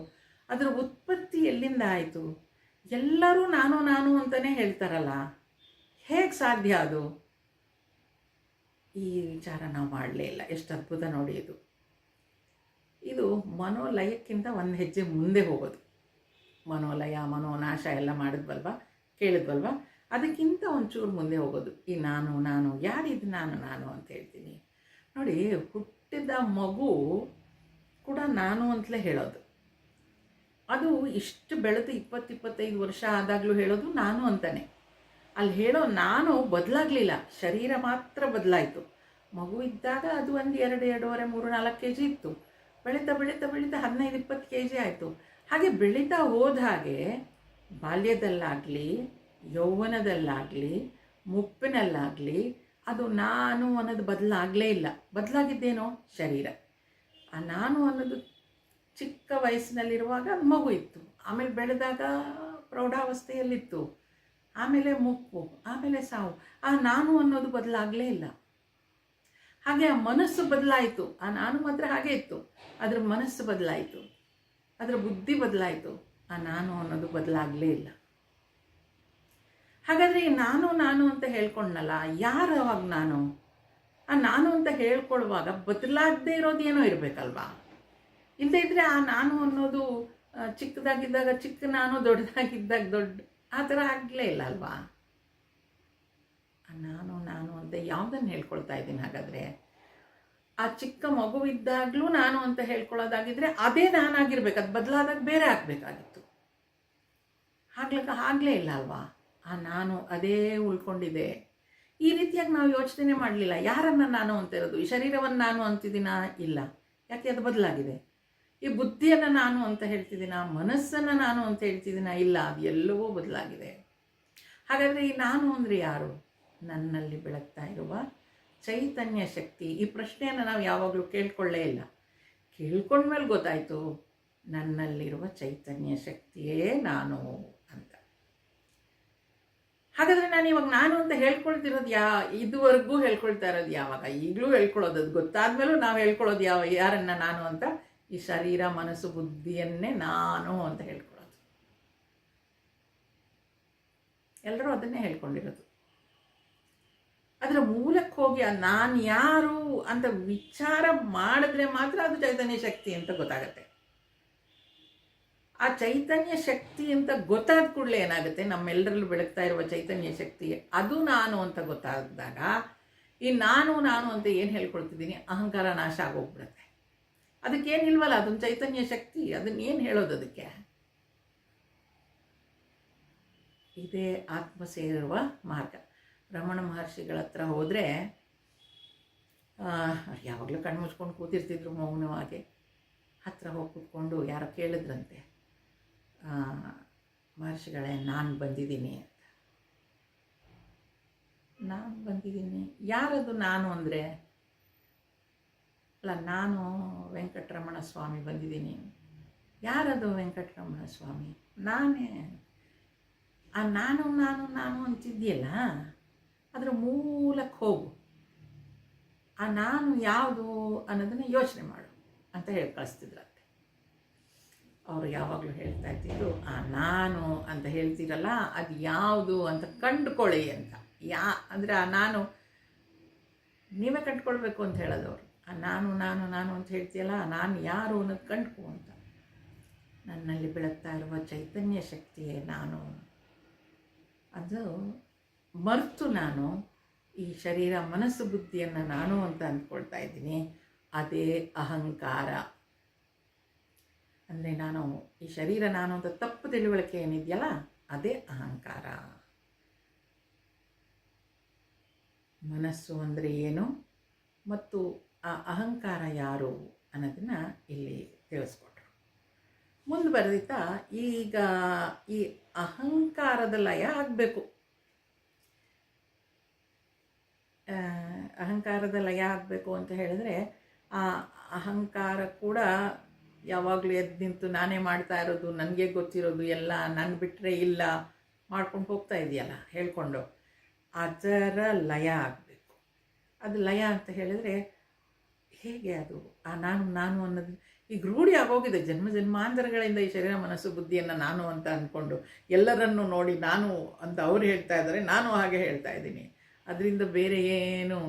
ಅದರ ಉತ್ಪತ್ತಿ ಎಲ್ಲಿಂದ ಆಯಿತು? ಎಲ್ಲರೂ ನಾನು ನಾನು ಅಂತಲೇ ಹೇಳ್ತಾರಲ್ಲ, ಹೇಗೆ ಸಾಧ್ಯ ಅದು? ಈ ವಿಚಾರ ನಾವು ಮಾಡಲೇ ಇಲ್ಲ. ಎಷ್ಟು ಅದ್ಭುತ ನೋಡಿ ಇದು. ಇದು ಮನೋಲಯಕ್ಕಿಂತ ಒಂದು ಹೆಜ್ಜೆ ಮುಂದೆ ಹೋಗೋದು. ಮನೋಲಯ, ಮನೋನಾಶ ಎಲ್ಲ ಮಾಡಿದ್ವಲ್ವ, ಕೇಳಿದ್ವಲ್ವ, ಅದಕ್ಕಿಂತ ಒಂಚೂರು ಮುಂದೆ ಹೋಗೋದು. ಈ ನಾನು ನಾನು ಯಾರಿದು ನಾನು ನಾನು ಅಂತ ಹೇಳ್ತೀನಿ ನೋಡಿ. ಹುಟ್ಟಿದ ಮಗು ಕೂಡ ನಾನು ಅಂತಲೇ ಹೇಳೋದು. ಅದು ಇಷ್ಟು ಬೆಳೆದು 20-25 ವರ್ಷ ಆದಾಗಲೂ ಹೇಳೋದು ನಾನು ಅಂತಾನೆ. ಅಲ್ಲಿ ಹೇಳೋ ನಾನು ಬದಲಾಗಲಿಲ್ಲ, ಶರೀರ ಮಾತ್ರ ಬದಲಾಯಿತು. ಮಗು ಇದ್ದಾಗ ಅದು ಒಂದು 2, 2.5, 3, 4 kg ಇತ್ತು. ಬೆಳೀತಾ ಬೆಳೀತಾ ಬೆಳೀತಾ 15-20 kg ಆಯಿತು. ಹಾಗೆ ಬೆಳೀತಾ ಹೋದ ಹಾಗೆ ಬಾಲ್ಯದಲ್ಲಾಗಲಿ, ಯೌವನದಲ್ಲಾಗಲಿ, ಮುಪ್ಪಿನಲ್ಲಾಗಲಿ ಅದು ನಾನು ಅನ್ನೋದು ಬದಲಾಗಲೇ ಇಲ್ಲ. ಬದಲಾಗಿದ್ದೇನೋ ಶರೀರ. ಆ ನಾನು ಅನ್ನೋದು ಚಿಕ್ಕ ವಯಸ್ಸಿನಲ್ಲಿರುವಾಗ ಅದು ಮಗು ಇತ್ತು, ಆಮೇಲೆ ಬೆಳೆದಾಗ ಪ್ರೌಢಾವಸ್ಥೆಯಲ್ಲಿತ್ತು, ಆಮೇಲೆ ಮುಪ್ಪು, ಆಮೇಲೆ ಸಾವು. ಆ ನಾನು ಅನ್ನೋದು ಬದಲಾಗಲೇ ಇಲ್ಲ. ಹಾಗೆ ಆ ಮನಸ್ಸು ಬದಲಾಯಿತು. ಆ ನಾನು ಮಾತ್ರ ಹಾಗೆ ಇತ್ತು, ಅದರ ಮನಸ್ಸು ಬದಲಾಯಿತು, ಅದರ ಬುದ್ಧಿ ಬದಲಾಯಿತು. ಆ ನಾನು ಅನ್ನೋದು ಬದಲಾಗಲೇ ಇಲ್ಲ. ಹಾಗಾದರೆ ಈ ನಾನು ನಾನು ಅಂತ ಹೇಳ್ಕೊಂಡನಲ್ಲ, ಯಾರು ಅವಾಗ ನಾನು? ಆ ನಾನು ಅಂತ ಹೇಳ್ಕೊಳ್ಳುವಾಗ ಬದಲಾಗದೇ ಇರೋದು ಏನೋ ಇರಬೇಕಲ್ವಾ? ಇಲ್ಲದೇ ಇದ್ದರೆ ಆ ನಾನು ಅನ್ನೋದು ಚಿಕ್ಕದಾಗಿದ್ದಾಗ ಚಿಕ್ಕ ನಾನು, ದೊಡ್ಡದಾಗಿದ್ದಾಗ ದೊಡ್ಡ, ಆ ಥರ ಆಗಲೇ ಇಲ್ಲ ಅಲ್ವಾ? ನಾನು ನಾನು ಅಂತ ಯಾವುದನ್ನು ಹೇಳ್ಕೊಳ್ತಾ ಇದ್ದೀನಿ? ಹಾಗಾದರೆ ಆ ಚಿಕ್ಕ ಮಗುವಿದ್ದಾಗಲೂ ನಾನು ಅಂತ ಹೇಳ್ಕೊಳ್ಳೋದಾಗಿದ್ದರೆ ಅದೇ ನಾನಾಗಿರ್ಬೇಕು, ಅದು ಬದಲಾದಾಗ ಬೇರೆ ಆಗಬೇಕಾಗಿತ್ತು. ಆಗಲೇ ಇಲ್ಲ ಅಲ್ವಾ? ಆ ನಾನು ಅದೇ ಉಳ್ಕೊಂಡಿದೆ. ಈ ರೀತಿಯಾಗಿ ನಾವು ಯೋಚನೆ ಮಾಡಲಿಲ್ಲ. ಯಾರನ್ನು ನಾನು ಅಂತ ಇರೋದು? ಈ ಶರೀರವನ್ನು ನಾನು ಅಂತಿದ್ದೀನಾ? ಇಲ್ಲ. ಯಾಕೆ? ಅದು ಬದಲಾಗಿದೆ. ಈ ಬುದ್ಧಿಯನ್ನು ನಾನು ಅಂತ ಹೇಳ್ತಿದ್ದೀನಾ? ಮನಸ್ಸನ್ನು ನಾನು ಅಂತ ಹೇಳ್ತಿದ್ದೀನಾ? ಇಲ್ಲ, ಅದು ಎಲ್ಲವೂ ಬದಲಾಗಿದೆ. ಹಾಗಾದರೆ ಈ ನಾನು ಅಂದರೆ ಯಾರು? ನನ್ನಲ್ಲಿ ಬೆಳಗ್ತಾ ಇರುವ ಚೈತನ್ಯ ಶಕ್ತಿ. ಈ ಪ್ರಶ್ನೆಯನ್ನು ನಾವು ಯಾವಾಗಲೂ ಕೇಳ್ಕೊಳ್ಳೇ ಇಲ್ಲ. ಕೇಳ್ಕೊಂಡ್ಮೇಲೆ ಗೊತ್ತಾಯಿತು, ನನ್ನಲ್ಲಿರುವ ಚೈತನ್ಯ ಶಕ್ತಿಯೇ ನಾನು ಅಂತ. ಹಾಗಾದರೆ ನಾನು ಇವಾಗ ನಾನು ಅಂತ ಹೇಳ್ಕೊಳ್ತಿರೋದು ಇದುವರೆಗೂ ಹೇಳ್ಕೊಳ್ತಾ ಇರೋದು ಯಾವಾಗ? ಈಗಲೂ ಹೇಳ್ಕೊಳ್ಳೋದು. ಅದು ಗೊತ್ತಾದ್ಮೇಲೂ ನಾವು ಹೇಳ್ಕೊಳ್ಳೋದು ಯಾರನ್ನ ನಾನು ಅಂತ? ಈ ಶರೀರ, ಮನಸ್ಸು, ಬುದ್ಧಿಯನ್ನೇ ನಾನು ಅಂತ ಹೇಳ್ಕೊಳ್ಳೋದು. ಎಲ್ಲರೂ ಅದನ್ನೇ ಹೇಳ್ಕೊಂಡಿರೋದು. ಅದರ ಮೂಲಕ್ಕೆ ಹೋಗಿ ನಾನು ಯಾರು ಅಂತ ವಿಚಾರ ಮಾಡಿದ್ರೆ ಮಾತ್ರ ಅದು ಚೈತನ್ಯ ಶಕ್ತಿ ಅಂತ ಗೊತ್ತಾಗತ್ತೆ. ಆ ಚೈತನ್ಯ ಶಕ್ತಿ ಅಂತ ಗೊತ್ತಾದ ಕೂಡಲೇ ಏನಾಗುತ್ತೆ? ನಮ್ಮೆಲ್ಲರಲ್ಲೂ ಬೆಳಗ್ತಾ ಇರುವ ಚೈತನ್ಯ ಶಕ್ತಿ ಅದು ನಾನು ಅಂತ ಗೊತ್ತಾದಾಗ, ಈ ನಾನು ನಾನು ಅಂತ ಏನು ಹೇಳ್ಕೊಳ್ತಿದ್ದೀನಿ, ಅಹಂಕಾರ ನಾಶ ಆಗೋಗ್ಬಿಡುತ್ತೆ. ಅದಕ್ಕೇನಿಲ್ವಲ್ಲ, ಅದೊಂದು ಚೈತನ್ಯ ಶಕ್ತಿ, ಅದನ್ನೇನು ಹೇಳೋದು ಅದಕ್ಕೆ? ಇದೇ ಆತ್ಮ ಸೇರುವ ಮಾರ್ಗ. ರಮಣ ಮಹರ್ಷಿಗಳ ಹತ್ರ ಹೋದರೆ ಯಾವಾಗಲೂ ಕಣ್ಣು ಮುಚ್ಕೊಂಡು ಕೂತಿರ್ತಿದ್ರು ಮೌನವಾಗಿ. ಹತ್ತಿರ ಹೋಗಿ ಕೂತ್ಕೊಂಡು ಯಾರೋ ಕೇಳಿದ್ರಂತೆ, ಮಹರ್ಷಿಗಳೇ ನಾನು ಬಂದಿದ್ದೀನಿ ಅಂತ. ನಾನು ಬಂದಿದ್ದೀನಿ, ಯಾರದು ನಾನು ಅಂದರೆ? ಅಲ್ಲ, ನಾನು ವೆಂಕಟರಮಣ ಸ್ವಾಮಿ ಬಂದಿದ್ದೀನಿ. ಯಾರದು ವೆಂಕಟರಮಣ ಸ್ವಾಮಿ? ನಾನೇ. ಆ ನಾನು ನಾನು ನಾನು ಅಂತಿದೆಯಲ್ಲ, ಅದರ ಮೂಲಕ್ಕೆ ಹೋಗು. ಆ ನಾನು ಯಾವುದು ಅನ್ನೋದನ್ನು ಯೋಚನೆ ಮಾಡು ಅಂತ ಹೇಳಿ ಕಳಿಸ್ತಿದ್ರಂತೆ. ಅವರು ಯಾವಾಗಲೂ ಹೇಳ್ತಾ ಇದ್ದಿದ್ದು, ಆ ನಾನು ಅಂತ ಹೇಳ್ತೀರಲ್ಲ, ಅದು ಯಾವುದು ಅಂತ ಕಂಡುಕೊಳ್ಳಿ ಅಂತ. ಅಂದರೆ ಆ ನಾನು ನೀವೇ ಕಂಡುಕೊಳ್ಬೇಕು ಅಂತ ಹೇಳೋದು ಅವರು. ಆ ನಾನು ನಾನು ನಾನು ಅಂತ ಹೇಳ್ತೀಯಲ್ಲ, ನಾನು ಯಾರು ಅನ್ನೋದು ಕಂಡುಕೋ ಅಂತ. ನನ್ನಲ್ಲಿ ಬೆಳಗ್ತಾ ಇರುವ ಚೈತನ್ಯ ಶಕ್ತಿಯೇ ನಾನು. ಅದು ಮರೆತು ನಾನು ಈ ಶರೀರ, ಮನಸ್ಸು, ಬುದ್ಧಿಯನ್ನು ನಾನು ಅಂತ ಅಂದ್ಕೊಳ್ತಾ ಇದ್ದೀನಿ. ಅದೇ ಅಹಂಕಾರ. ಅಂದರೆ ನಾನು ಈ ಶರೀರ ನಾನು ಅಂತ ತಪ್ಪು ತಿಳುವಳಿಕೆ ಏನಿದೆಯಲ್ಲ, ಅದೇ ಅಹಂಕಾರ. ಮನಸ್ಸು ಅಂದರೆ ಏನು ಮತ್ತು ಆ ಅಹಂಕಾರ ಯಾರು ಅನ್ನೋದನ್ನು ಇಲ್ಲಿ ತಿಳಿಸ್ಕೊಟ್ರು. ಮುಂದೆ ಬರೆದಿತ್ತಾ, ಈಗ ಈ ಅಹಂಕಾರದ ಲಯ ಆಗಬೇಕು. ಅಹಂಕಾರದ ಲಯ ಆಗಬೇಕು ಅಂತ ಹೇಳಿದ್ರೆ, ಆ ಅಹಂಕಾರ ಕೂಡ ಯಾವಾಗಲೂ ಎದ್ದು ನಿಂತು ನಾನೇ ಮಾಡ್ತಾ ಇರೋದು, ನನಗೆ ಗೊತ್ತಿರೋದು ಎಲ್ಲ, ನನ್ನ ಬಿಟ್ಟರೆ ಇಲ್ಲ ಮಾಡ್ಕೊಂಡು ಹೋಗ್ತಾ ಇದೆಯಲ್ಲ ಹೇಳ್ಕೊಂಡು, ಅದರ ಲಯ ಆಗಬೇಕು. ಅದು ಲಯ ಅಂತ ಹೇಳಿದರೆ ಹೇಗೆ? ಅದು ಆ ನಾನು ನಾನು ಅನ್ನೋದು ಈಗ ರೂಢಿ ಆಗೋಗಿದೆ, ಜನ್ಮ ಜನ್ಮಾಂತರಗಳಿಂದ ಈ ಶರೀರ ಮನಸ್ಸು ಬುದ್ಧಿಯನ್ನು ನಾನು ಅಂತ ಅಂದ್ಕೊಂಡು ಎಲ್ಲರನ್ನು ನೋಡಿ ನಾನು ಅಂತ ಅವ್ರು ಹೇಳ್ತಾ ಇದ್ದಾರೆ, ನಾನು ಹಾಗೆ ಹೇಳ್ತಾ ಇದ್ದೀನಿ. ಅದರಿಂದ ಬೇರೆ ಏನು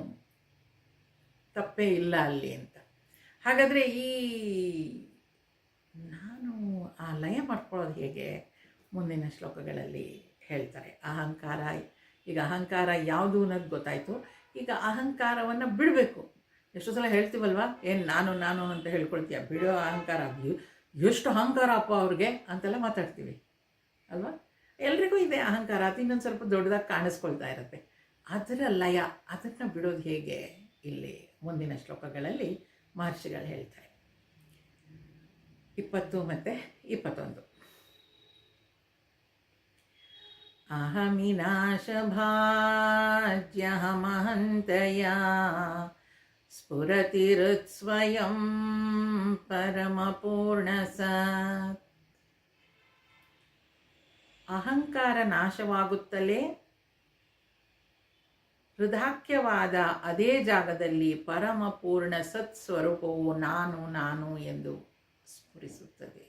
ತಪ್ಪೇ ಇಲ್ಲ ಅಲ್ಲಿ ಅಂತ. ಹಾಗಾದರೆ ಈ ನಾನು ಆ ಲಯ ಮಾಡ್ಕೊಳ್ಳೋದು ಹೇಗೆ ಮುಂದಿನ ಶ್ಲೋಕಗಳಲ್ಲಿ ಹೇಳ್ತಾರೆ. ಅಹಂಕಾರ, ಈಗ ಅಹಂಕಾರ ಯಾವುದು ಅನ್ನೋದು ಗೊತ್ತಾಯಿತು. ಈಗ ಅಹಂಕಾರವನ್ನು ಬಿಡಬೇಕು. ಎಷ್ಟೋ ಸಲ ಹೇಳ್ತೀವಲ್ವ, ಏನು ನಾನು ನಾನು ಅಂತ ಹೇಳ್ಕೊಳ್ತೀಯ, ಬಿಡೋ ಅಹಂಕಾರ, ಎಷ್ಟು ಅಹಂಕಾರ ಅಪ್ಪ ಅವ್ರಿಗೆ ಅಂತೆಲ್ಲ ಮಾತಾಡ್ತೀವಿ ಅಲ್ವಾ. ಎಲ್ರಿಗೂ ಇದೆ ಅಹಂಕಾರ, ಅದು ಇನ್ನೊಂದು ಸ್ವಲ್ಪ ದೊಡ್ಡದಾಗಿ ಕಾಣಿಸ್ಕೊಳ್ತಾ ಇರುತ್ತೆ. ಅದರ ಲಯ, ಅದನ್ನು ಬಿಡೋದು ಹೇಗೆ ಇಲ್ಲಿ ಮುಂದಿನ ಶ್ಲೋಕಗಳಲ್ಲಿ ಮಹರ್ಷಿಗಳು ಹೇಳ್ತಾರೆ. 20 ಮತ್ತು 21. ಅಹಮಿನಾಶಭಾಜ್ಯಹಮಹಂತಯ ಸ್ಫುರತಿರುತ್ಸ್ವಯಂ ಪರಮಪೂರ್ಣಸತ್. ಅಹಂಕಾರ ನಾಶವಾಗುತ್ತಲೇ ಹೃದಾಖ್ಯವಾದ ಅದೇ ಜಾಗದಲ್ಲಿ ಪರಮಪೂರ್ಣ ಸತ್ಸ್ವರೂಪವು ನಾನು ನಾನು ಎಂದು ಸ್ಫುರಿಸುತ್ತದೆ.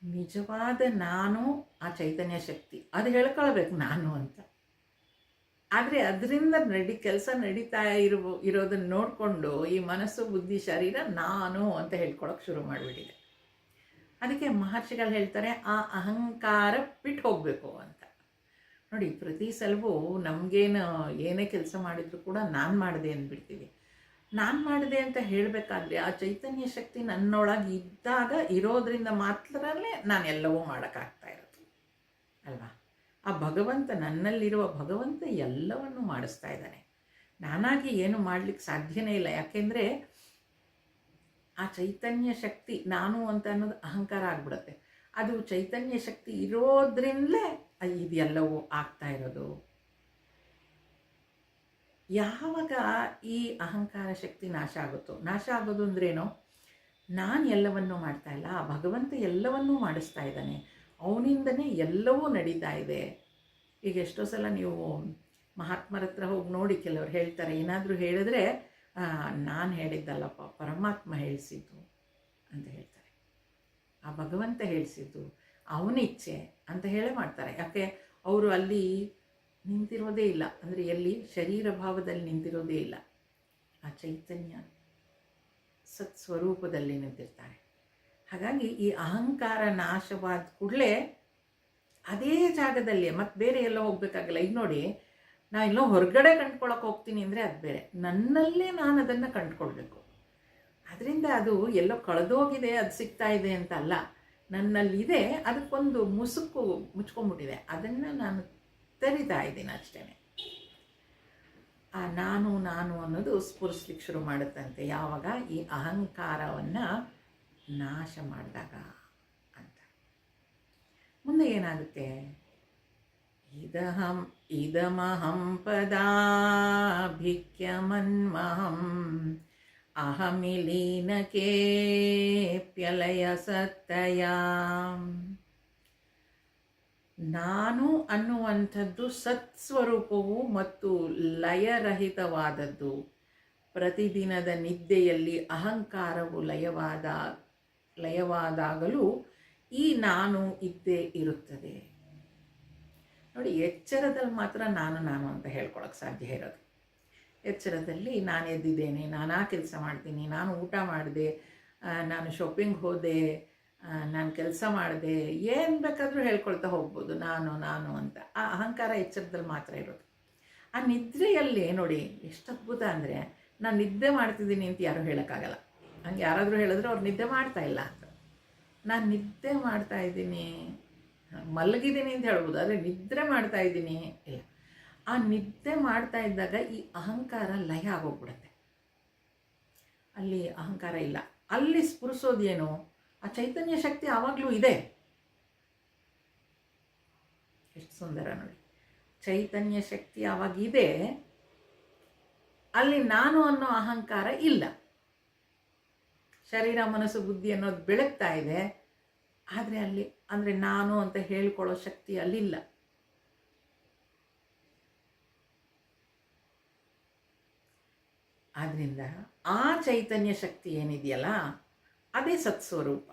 ನಿಜವಾದ ನಾನು ಆ ಚೈತನ್ಯ ಶಕ್ತಿ, ಅದು ಹೇಳ್ಕೊಳ್ಬೇಕು ನಾನು ಅಂತ. ಆದರೆ ಅದರಿಂದ ಕೆಲಸ ನಡೀತಾ ಇರೋದನ್ನು ನೋಡಿಕೊಂಡು ಈ ಮನಸ್ಸು ಬುದ್ಧಿ ಶರೀರ ನಾನು ಅಂತ ಹೇಳ್ಕೊಳಕ್ಕೆ ಶುರು ಮಾಡಿಬಿಟ್ಟಿದೆ. ಅದಕ್ಕೆ ಮಹರ್ಷಿಗಳು ಹೇಳ್ತಾರೆ ಆ ಅಹಂಕಾರ ಬಿಟ್ಟು ಹೋಗಬೇಕು ಅಂತ. ನೋಡಿ, ಪ್ರತಿ ಸಲವೂ ನಮಗೇನು ಏನೇ ಕೆಲಸ ಮಾಡಿದ್ರು ಕೂಡ ನಾನು ಮಾಡಿದೆ ಅಂದ್ಬಿಡ್ತೀವಿ. ನಾನು ಮಾಡಿದೆ ಅಂತ ಹೇಳಬೇಕಾದ್ರೆ ಆ ಚೈತನ್ಯ ಶಕ್ತಿ ನನ್ನೊಳಗೆ ಇದ್ದಾಗ ಇರೋದ್ರಿಂದ ಮಾತ್ರನೇ ನಾನು ಎಲ್ಲವೂ ಮಾಡೋಕ್ಕಾಗ್ತಾ ಇರೋದು ಅಲ್ವಾ. ಆ ಭಗವಂತ, ನನ್ನಲ್ಲಿರುವ ಭಗವಂತ ಎಲ್ಲವನ್ನೂ ಮಾಡಿಸ್ತಾ ಇದ್ದಾನೆ. ನಾನಾಗಿ ಏನು ಮಾಡಲಿಕ್ಕೆ ಸಾಧ್ಯನೇ ಇಲ್ಲ. ಯಾಕೆಂದರೆ ಆ ಚೈತನ್ಯ ಶಕ್ತಿ ನಾನು ಅಂತ ಅನ್ನೋದು ಅಹಂಕಾರ ಆಗ್ಬಿಡುತ್ತೆ. ಅದು ಚೈತನ್ಯ ಶಕ್ತಿ ಇರೋದ್ರಿಂದಲೇ ಇದೆಲ್ಲವೂ ಆಗ್ತಾ ಇರೋದು. ಯಾವಾಗ ಈ ಅಹಂಕಾರ ಶಕ್ತಿ ನಾಶ ಆಗುತ್ತೋ, ನಾಶ ಆಗೋದು ಅಂದ್ರೇನೋ, ನಾನು ಎಲ್ಲವನ್ನೂ ಮಾಡ್ತಾ ಇಲ್ಲ, ಆ ಭಗವಂತ ಎಲ್ಲವನ್ನೂ ಮಾಡಿಸ್ತಾ ಇದ್ದಾನೆ, ಅವನಿಂದನೇ ಎಲ್ಲವೂ ನಡೀತಾ ಇದೆ. ಈಗ ಎಷ್ಟೋ ಸಲ ನೀವು ಮಹಾತ್ಮರ ಹತ್ರ ಹೋಗಿ ನೋಡಿ, ಕೆಲವ್ರು ಹೇಳ್ತಾರೆ, ಏನಾದರೂ ಹೇಳಿದ್ರೆ ನಾನು ಹೇಳಿದ್ದಲ್ಲಪ್ಪ, ಪರಮಾತ್ಮ ಹೇಳಿಸಿದ್ದು ಅಂತ ಹೇಳ್ತಾರೆ. ಆ ಭಗವಂತ ಹೇಳಿಸಿದ್ದು, ಅವನ ಇಚ್ಛೆ ಅಂತ ಹೇಳೇ ಮಾಡ್ತಾರೆ. ಯಾಕೆ ಅವರು ಅಲ್ಲಿ ನಿಂತಿರೋದೇ ಇಲ್ಲ, ಅಂದರೆ ಎಲ್ಲಿ ಶರೀರ ಭಾವದಲ್ಲಿ ನಿಂತಿರೋದೇ ಇಲ್ಲ, ಆ ಚೈತನ್ಯ ಸತ್ಸ್ವರೂಪದಲ್ಲಿ ನಿಂತಿರ್ತಾರೆ. ಹಾಗಾಗಿ ಈ ಅಹಂಕಾರ ನಾಶವಾದ ಕೂಡಲೇ ಅದೇ ಜಾಗದಲ್ಲಿ ಮತ್ತೆ ಬೇರೆ ಎಲ್ಲೋ ಹೋಗ್ಬೇಕಾಗಲ್ಲ. ಈಗ ನೋಡಿ, ನಾನು ಎಲ್ಲೋ ಹೊರಗಡೆ ಕಂಡ್ಕೊಳ್ಳೋಕೆ ಹೋಗ್ತೀನಿ ಅಂದರೆ ಅದು ಬೇರೆ, ನನ್ನಲ್ಲೇ ನಾನು ಅದನ್ನು ಕಂಡುಕೊಳ್ಬೇಕು. ಅದರಿಂದ ಅದು ಎಲ್ಲೋ ಕಳೆದೋಗಿದೆ, ಅದು ಸಿಗ್ತಾ ಇದೆ ಅಂತ ಅಲ್ಲ, ನನ್ನಲ್ಲಿದೆ, ಅದಕ್ಕೊಂದು ಮುಸುಕು ಮುಚ್ಕೊಂಡ್ಬಿಟ್ಟಿದೆ, ಅದನ್ನು ನಾನು ತೆರಿತಾ ಇದ್ದೀನಿ ಅಷ್ಟೇ. ಆ ನಾನು ನಾನು ಅನ್ನೋದು ಸ್ಫುರಿಸ್ಲಿಕ್ಕೆ ಶುರು ಮಾಡುತ್ತಂತೆ ಯಾವಾಗ ಈ ಅಹಂಕಾರವನ್ನು ನಾಶ ಮಾಡಿದಾಗ ಅಂತ. ಮುಂದೆ ಏನಾಗುತ್ತೆ, ಇದಮಹಂ ಪದಾಭಿಕ್ಯಮನ್ಮಹಂ ಅಹಮಿಲೀನಕೇಪ್ಯಲಯ ಸತ್ತಯ. ನಾನು ಅನ್ನುವಂಥದ್ದು ಸತ್ಸ್ವರೂಪವು ಮತ್ತು ಲಯರಹಿತವಾದದ್ದು. ಪ್ರತಿದಿನದ ನಿದ್ದೆಯಲ್ಲಿ ಅಹಂಕಾರವು ಲಯವಾದಾಗಲೂ ಈ ನಾನು ಇದ್ದೇ ಇರುತ್ತದೆ. ನೋಡಿ, ಎಚ್ಚರದಲ್ಲಿ ಮಾತ್ರ ನಾನು ನಾನು ಅಂತ ಹೇಳ್ಕೊಳಕ್ಕೆ ಸಾಧ್ಯ ಇರೋದು. ಎಚ್ಚರದಲ್ಲಿ ನಾನು ಎದ್ದಿದ್ದೇನೆ, ನಾನು ಆ ಕೆಲಸ ಮಾಡ್ತೀನಿ, ನಾನು ಊಟ ಮಾಡಿದೆ, ನಾನು ಶಾಪಿಂಗ್ ಹೋದೆ, ನಾನು ಕೆಲಸ ಮಾಡಿದೆ, ಏನು ಬೇಕಾದರೂ ಹೇಳ್ಕೊಳ್ತಾ ಹೋಗ್ಬೋದು ನಾನು ನಾನು ಅಂತ. ಆ ಅಹಂಕಾರ ಎಚ್ಚರದಲ್ಲಿ ಮಾತ್ರ ಇರೋದು. ಆ ನಿದ್ರೆಯಲ್ಲಿ ನೋಡಿ ಎಷ್ಟು ಅದ್ಭುತ ಅಂದರೆ, ನಾನು ನಿದ್ದೆ ಮಾಡ್ತಿದ್ದೀನಿ ಅಂತ ಯಾರೂ ಹೇಳೋಕ್ಕಾಗಲ್ಲ. ಹಂಗೆ ಯಾರಾದರೂ ಹೇಳಿದ್ರೆ ಅವ್ರು ನಿದ್ದೆ ಮಾಡ್ತಾ ಇಲ್ಲ ಅಂತ. ನಾನು ನಿದ್ದೆ ಮಾಡ್ತಾ ಇದ್ದೀನಿ, ಮಲಗಿದ್ದೀನಿ ಅಂತ ಹೇಳ್ಬೋದು, ಆದರೆ ನಿದ್ರೆ ಮಾಡ್ತಾ ಇದ್ದೀನಿ ಇಲ್ಲ. ಆ ನಿದ್ದೆ ಮಾಡ್ತಾ ಇದ್ದಾಗ ಈ ಅಹಂಕಾರ ಲಯ ಆಗೋಗ್ಬಿಡುತ್ತೆ, ಅಲ್ಲಿ ಅಹಂಕಾರ ಇಲ್ಲ. ಅಲ್ಲಿ ಸ್ಫುರಿಸೋದೇನು, ಆ ಚೈತನ್ಯ ಶಕ್ತಿ ಆವಾಗಲೂ ಇದೆ. ಎಷ್ಟು ಸುಂದರ ನೋಡಿ, ಚೈತನ್ಯ ಶಕ್ತಿ ಆವಾಗಿದೆ, ಅಲ್ಲಿ ನಾನು ಅನ್ನೋ ಅಹಂಕಾರ ಇಲ್ಲ. ಶರೀರ ಮನಸ್ಸು ಬುದ್ಧಿ ಅನ್ನೋದು ಬೆಳಗ್ತಾ ಇದೆ, ಆದರೆ ಅಲ್ಲಿ ಅಂದರೆ ನಾನು ಅಂತ ಹೇಳ್ಕೊಳ್ಳೋ ಶಕ್ತಿ ಅಲ್ಲಿಲ್ಲ. ಆದ್ದರಿಂದ ಆ ಚೈತನ್ಯ ಶಕ್ತಿ ಏನಿದೆಯಲ್ಲ ಅದೇ ಸತ್ಸ್ವರೂಪ.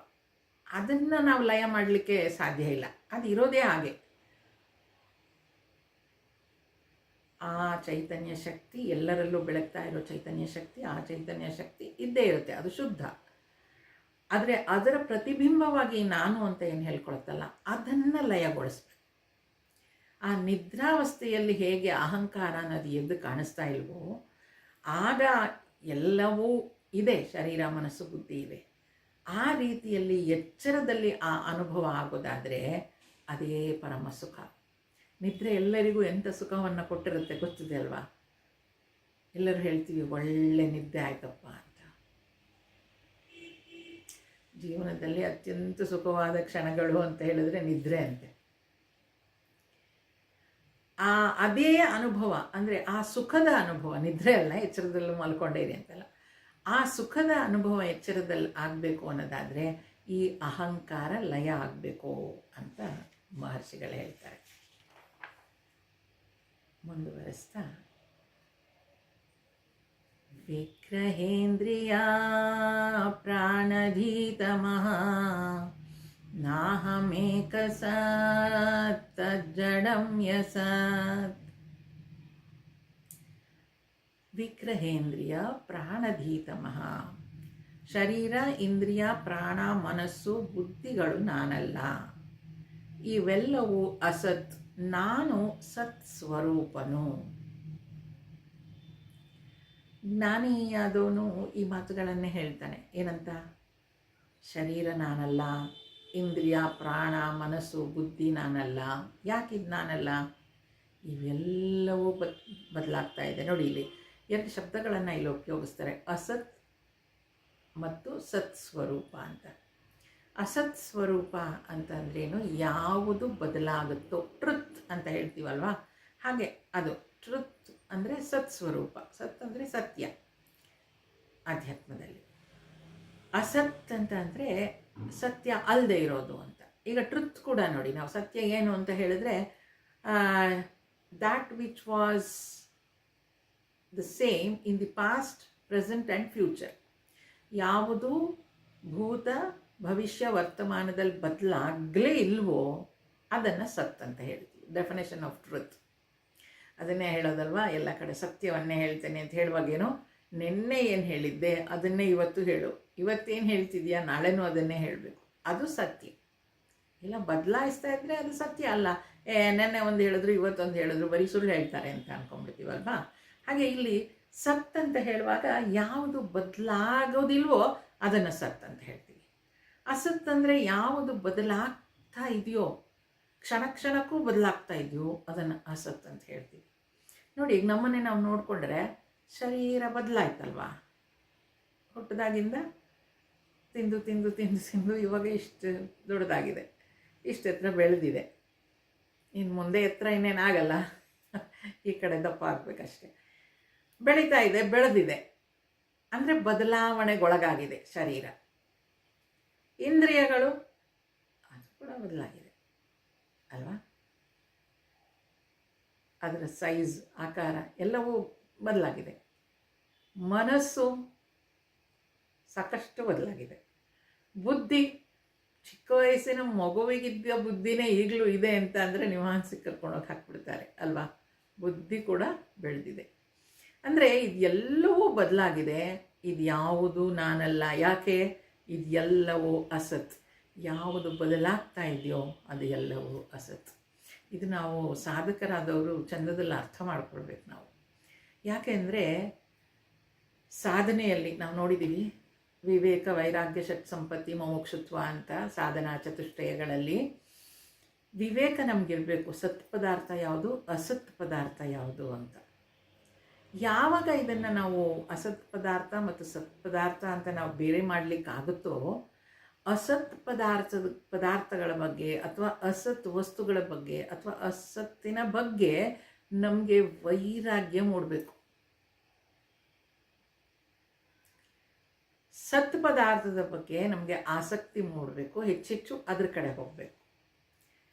ಅದನ್ನು ನಾವು ಲಯ ಮಾಡಲಿಕ್ಕೆ ಸಾಧ್ಯ ಇಲ್ಲ, ಅದು ಇರೋದೇ ಹಾಗೆ. ಆ ಚೈತನ್ಯ ಶಕ್ತಿ ಎಲ್ಲರಲ್ಲೂ ಬೆಳಗ್ತಾ ಇರೋ ಚೈತನ್ಯ ಶಕ್ತಿ, ಆ ಚೈತನ್ಯ ಶಕ್ತಿ ಇದ್ದೇ ಇರುತ್ತೆ, ಅದು ಶುದ್ಧ. ಆದರೆ ಅದರ ಪ್ರತಿಬಿಂಬವಾಗಿ ನಾನು ಅಂತ ಏನು ಹೇಳ್ಕೊಳ್ತಲ್ಲ, ಅದನ್ನು ಲಯಗೊಳಿಸ್ಬೇಕು. ಆ ನಿದ್ರಾವಸ್ಥೆಯಲ್ಲಿ ಹೇಗೆ ಅಹಂಕಾರ ಅನ್ನೋದು ಎದ್ದು ಕಾಣಿಸ್ತಾ ಇಲ್ವೋ, ಆಗ ಎಲ್ಲವೂ ಇದೆ, ಶರೀರ ಮನಸ್ಸು ಬುದ್ಧಿ ಇದೆ. ಆ ರೀತಿಯಲ್ಲಿ ಎಚ್ಚರದಲ್ಲಿ ಆ ಅನುಭವ ಆಗೋದಾದರೆ ಅದೇ ಪರಮ ಸುಖ. ನಿದ್ರೆ ಎಲ್ಲರಿಗೂ ಎಂಥ ಸುಖವನ್ನು ಕೊಟ್ಟಿರುತ್ತೆ ಗೊತ್ತಿದೆ ಅಲ್ವಾ? ಎಲ್ಲರೂ ಹೇಳ್ತೀವಿ ಒಳ್ಳೆ ನಿದ್ದೆ ಆಯ್ತಪ್ಪ ಅಂತ. ಜೀವನದಲ್ಲಿ ಅತ್ಯಂತ ಸುಖವಾದ ಕ್ಷಣಗಳು ಅಂತ ಹೇಳಿದ್ರೆ ನಿದ್ರೆ ಅಂತೆ. ಅದೇ ಅನುಭವ ಅಂದರೆ ಆ ಸುಖದ ಅನುಭವ, ನಿದ್ರೆ ಅಲ್ಲ, ಎಚ್ಚರದಲ್ಲೂ ಮಲ್ಕೊಂಡೇರಿ ಅಂತಲ್ಲ, ಆ ಸುಖದ ಅನುಭವ ಎಚ್ಚರದಲ್ಲಿ ಆಗಬೇಕು ಅನ್ನೋದಾದರೆ ಈ ಅಹಂಕಾರ ಲಯ ಆಗಬೇಕು ಅಂತ ಮಹರ್ಷಿಗಳು ಹೇಳ್ತಾರೆ. ಮುಂದುವರೆಸ್ತಾ, ವಿಗ್ರಹೇಂದ್ರಿಯ ಪ್ರಾಣಧೀತಮಃ ನಾಹಮೇಕ ಸತ್ ತಜ್ಜಡಂ ಯಸತ್. ವಿಗ್ರಹೇಂದ್ರಿಯ ಪ್ರಾಣಧೀತಮಃ, ಶರೀರ ಇಂದ್ರಿಯ ಪ್ರಾಣ ಮನಸ್ಸು ಬುದ್ಧಿಗಳು ನಾನಲ್ಲ, ಇವೆಲ್ಲವೂ ಅಸತ್, ನಾನು ಸತ್ ಸ್ವರೂಪನು. ಜ್ಞಾನಿಯಾದವನು ಈ ಮಾತುಗಳನ್ನೇ ಹೇಳ್ತಾನೆ. ಏನಂತ? ಶರೀರ ನಾನಲ್ಲ, ಇಂದ್ರಿಯ ಪ್ರಾಣ ಮನಸ್ಸು ಬುದ್ಧಿ ನಾನಲ್ಲ. ಯಾಕಿದು ನಾನಲ್ಲ? ಇವೆಲ್ಲವೂ ಬದಲಾಗ್ತಾ ಇದೆ. ನೋಡಿ, ಇಲ್ಲಿ ಎರಡು ಶಬ್ದಗಳನ್ನು ಇಲ್ಲಿ ಉಪಯೋಗಿಸ್ತಾರೆ, ಅಸತ್ ಮತ್ತು ಸತ್ ಸ್ವರೂಪ ಅಂತ. ಅಸತ್ ಸ್ವರೂಪ ಅಂತಂದ್ರೇನು? ಯಾವುದು ಬದಲಾಗುತ್ತೋ, ಟ್ರುತ್ ಅಂತ ಹೇಳ್ತೀವಲ್ವಾ, ಹಾಗೆ ಅದು ಟ್ರುತ್ ಅಂದರೆ ಸತ್ ಸ್ವರೂಪ. ಸತ್ ಅಂದರೆ ಸತ್ಯ ಆಧ್ಯಾತ್ಮದಲ್ಲಿ. ಅಸತ್ ಅಂತ ಅಂದರೆ ಸತ್ಯ ಅಲ್ಲದೆ ಇರೋದು ಅಂತ. ಈಗ ಟ್ರುತ್ ಕೂಡ ನೋಡಿ, ನಾವು ಸತ್ಯ ಏನು ಅಂತ ಹೇಳಿದ್ರೆ that which was the same in the past, present and future. ಯಾವುದು ಭೂತ ಭವಿಷ್ಯ ವರ್ತಮಾನದಲ್ಲಿ ಬದಲಾಗಲೇ ಇಲ್ವೋ ಅದನ್ನು ಸತ್ ಅಂತ ಹೇಳ್ತೀವಿ. ಡೆಫಿನೇಷನ್ ಆಫ್ ಟ್ರುತ್ ಅದನ್ನೇ ಹೇಳೋದಲ್ವಾ, ಎಲ್ಲ ಕಡೆ ಸತ್ಯವನ್ನೇ ಹೇಳ್ತೇನೆ ಅಂತ ಹೇಳುವಾಗೇನು, ನಿನ್ನೆ ಏನು ಹೇಳಿದ್ದೆ ಅದನ್ನೇ ಇವತ್ತು ಹೇಳು, ಇವತ್ತೇನು ಹೇಳ್ತಿದ್ಯಾ ನಾಳೆನೂ ಅದನ್ನೇ ಹೇಳಬೇಕು, ಅದು ಸತ್ಯ. ಇಲ್ಲ ಬದಲಾಯಿಸ್ತಾ ಇದ್ದರೆ ಅದು ಸತ್ಯ ಅಲ್ಲ. ನೆನ್ನೆ ಒಂದು ಹೇಳಿದ್ರು ಇವತ್ತೊಂದು ಹೇಳಿದ್ರು, ಬರೀ ಸುಳ್ಳು ಹೇಳ್ತಾರೆ ಅಂತ ಅಂದ್ಕೊಂಡ್ಬಿಡ್ತೀವಲ್ವಾ. ಹಾಗೆ ಇಲ್ಲಿ ಸತ್ ಅಂತ ಹೇಳುವಾಗ ಯಾವುದು ಬದಲಾಗೋದಿಲ್ವೋ ಅದನ್ನು ಸತ್ ಅಂತ ಹೇಳ್ತೀವಿ. ಅಸತ್ ಅಂದರೆ ಯಾವುದು ಬದಲಾಗ್ತಾ ಇದೆಯೋ, ಕ್ಷಣ ಕ್ಷಣಕ್ಕೂ ಬದಲಾಗ್ತಾ ಇದೆಯೋ ಅದನ್ನು ಅಸತ್ ಅಂತ ಹೇಳ್ತೀವಿ. ನೋಡಿ, ಈಗ ನಮ್ಮನ್ನೇ ನಾವು ನೋಡಿಕೊಂಡ್ರೆ ಶರೀರ ಬದಲಾಯ್ತಲ್ವಾ, ಹುಟ್ಟದಾಗಿಂದ ತಿಂದು ತಿಂದು ತಿಂದು ತಿಂದು ಇವಾಗ ಇಷ್ಟು ದೊಡ್ಡದಾಗಿದೆ, ಇಷ್ಟು ಎತ್ತರ ಬೆಳೆದಿದೆ. ಇನ್ನು ಮುಂದೆ ಎತ್ತರ ಇನ್ನೇನಾಗಲ್ಲ, ಈ ಕಡೆ ದಪ್ಪ ಆಗಬೇಕಷ್ಟೆ. ಬೆಳೀತಾ ಇದೆ, ಬೆಳೆದಿದೆ ಅಂದರೆ ಬದಲಾವಣೆಗೊಳಗಾಗಿದೆ ಶರೀರ. ಇಂದ್ರಿಯಗಳು ಅದು ಕೂಡ ಬದಲಾಗಿದೆ ಅಲ್ವಾ, ಅದರ ಸೈಜ್ ಆಕಾರ ಎಲ್ಲವೂ ಬದಲಾಗಿದೆ. ಮನಸ್ಸು ಸಾಕಷ್ಟು ಬದಲಾಗಿದೆ. ಬುದ್ಧಿ, ಚಿಕ್ಕ ವಯಸ್ಸಿನ ಮಗುವಿಗಿದ್ದ ಬುದ್ಧಿನೇ ಈಗಲೂ ಇದೆ ಅಂತ ಅಂದರೆ ನಿವಾನ್ಸಿಗೆ ಕರ್ಕೊಂಡೋಗಿ ಹಾಕ್ಬಿಡ್ತಾರೆ ಅಲ್ವಾ. ಬುದ್ಧಿ ಕೂಡ ಬೆಳೆದಿದೆ. ಅಂದರೆ ಇದೆಲ್ಲವೂ ಬದಲಾಗಿದೆ. ಇದು ಯಾವುದು ನಾನಲ್ಲ. ಯಾಕೆ? ಇದೆಲ್ಲವೂ ಅಸತ್. ಯಾವುದು ಬದಲಾಗ್ತಾ ಇದೆಯೋ ಅದು ಎಲ್ಲವೂ ಅಸತ್. ಇದು ನಾವು ಸಾಧಕರಾದವರು ಚಂದದಲ್ಲಿ ಅರ್ಥ ಮಾಡ್ಕೊಳ್ಬೇಕು ನಾವು. ಯಾಕೆ ಅಂದರೆ ಸಾಧನೆಯಲ್ಲಿ ನಾವು ನೋಡಿದ್ದೀವಿ, ವಿವೇಕ ವೈರಾಗ್ಯ ಷಟ್ ಸಂಪತ್ತಿ ಮೋಕ್ಷತ್ವ ಅಂತ ಸಾಧನಾ ಚತುಷ್ಟಯಗಳಲ್ಲಿ ವಿವೇಕ ನಮಗಿರಬೇಕು. ಸತ್ ಪದಾರ್ಥ ಯಾವುದು, ಅಸತ್ ಪದಾರ್ಥ ಯಾವುದು ಅಂತ. ಯಾವಾಗ ಇದನ್ನು ನಾವು ಅಸತ್ ಪದಾರ್ಥ ಮತ್ತು ಸತ್ ಪದಾರ್ಥ ಅಂತ ನಾವು ಬೇರೆ ಮಾಡಲಿಕ್ಕಾಗುತ್ತೋ, ಅಸತ್ ಪದಾರ್ಥಗಳ ಬಗ್ಗೆ ಅಥವಾ ಅಸತ್ ವಸ್ತುಗಳ ಬಗ್ಗೆ ಅಥವಾ ಅಸತ್ತಿನ ಬಗ್ಗೆ ನಮಗೆ ವೈರಾಗ್ಯ ಮೂಡಬೇಕು. ಸತ್ ಪದಾರ್ಥದ ಬಗ್ಗೆ ನಮಗೆ ಆಸಕ್ತಿ ಮೂಡಬೇಕು, ಹೆಚ್ಚೆಚ್ಚು ಅದ್ರ ಕಡೆ ಹೋಗಬೇಕು.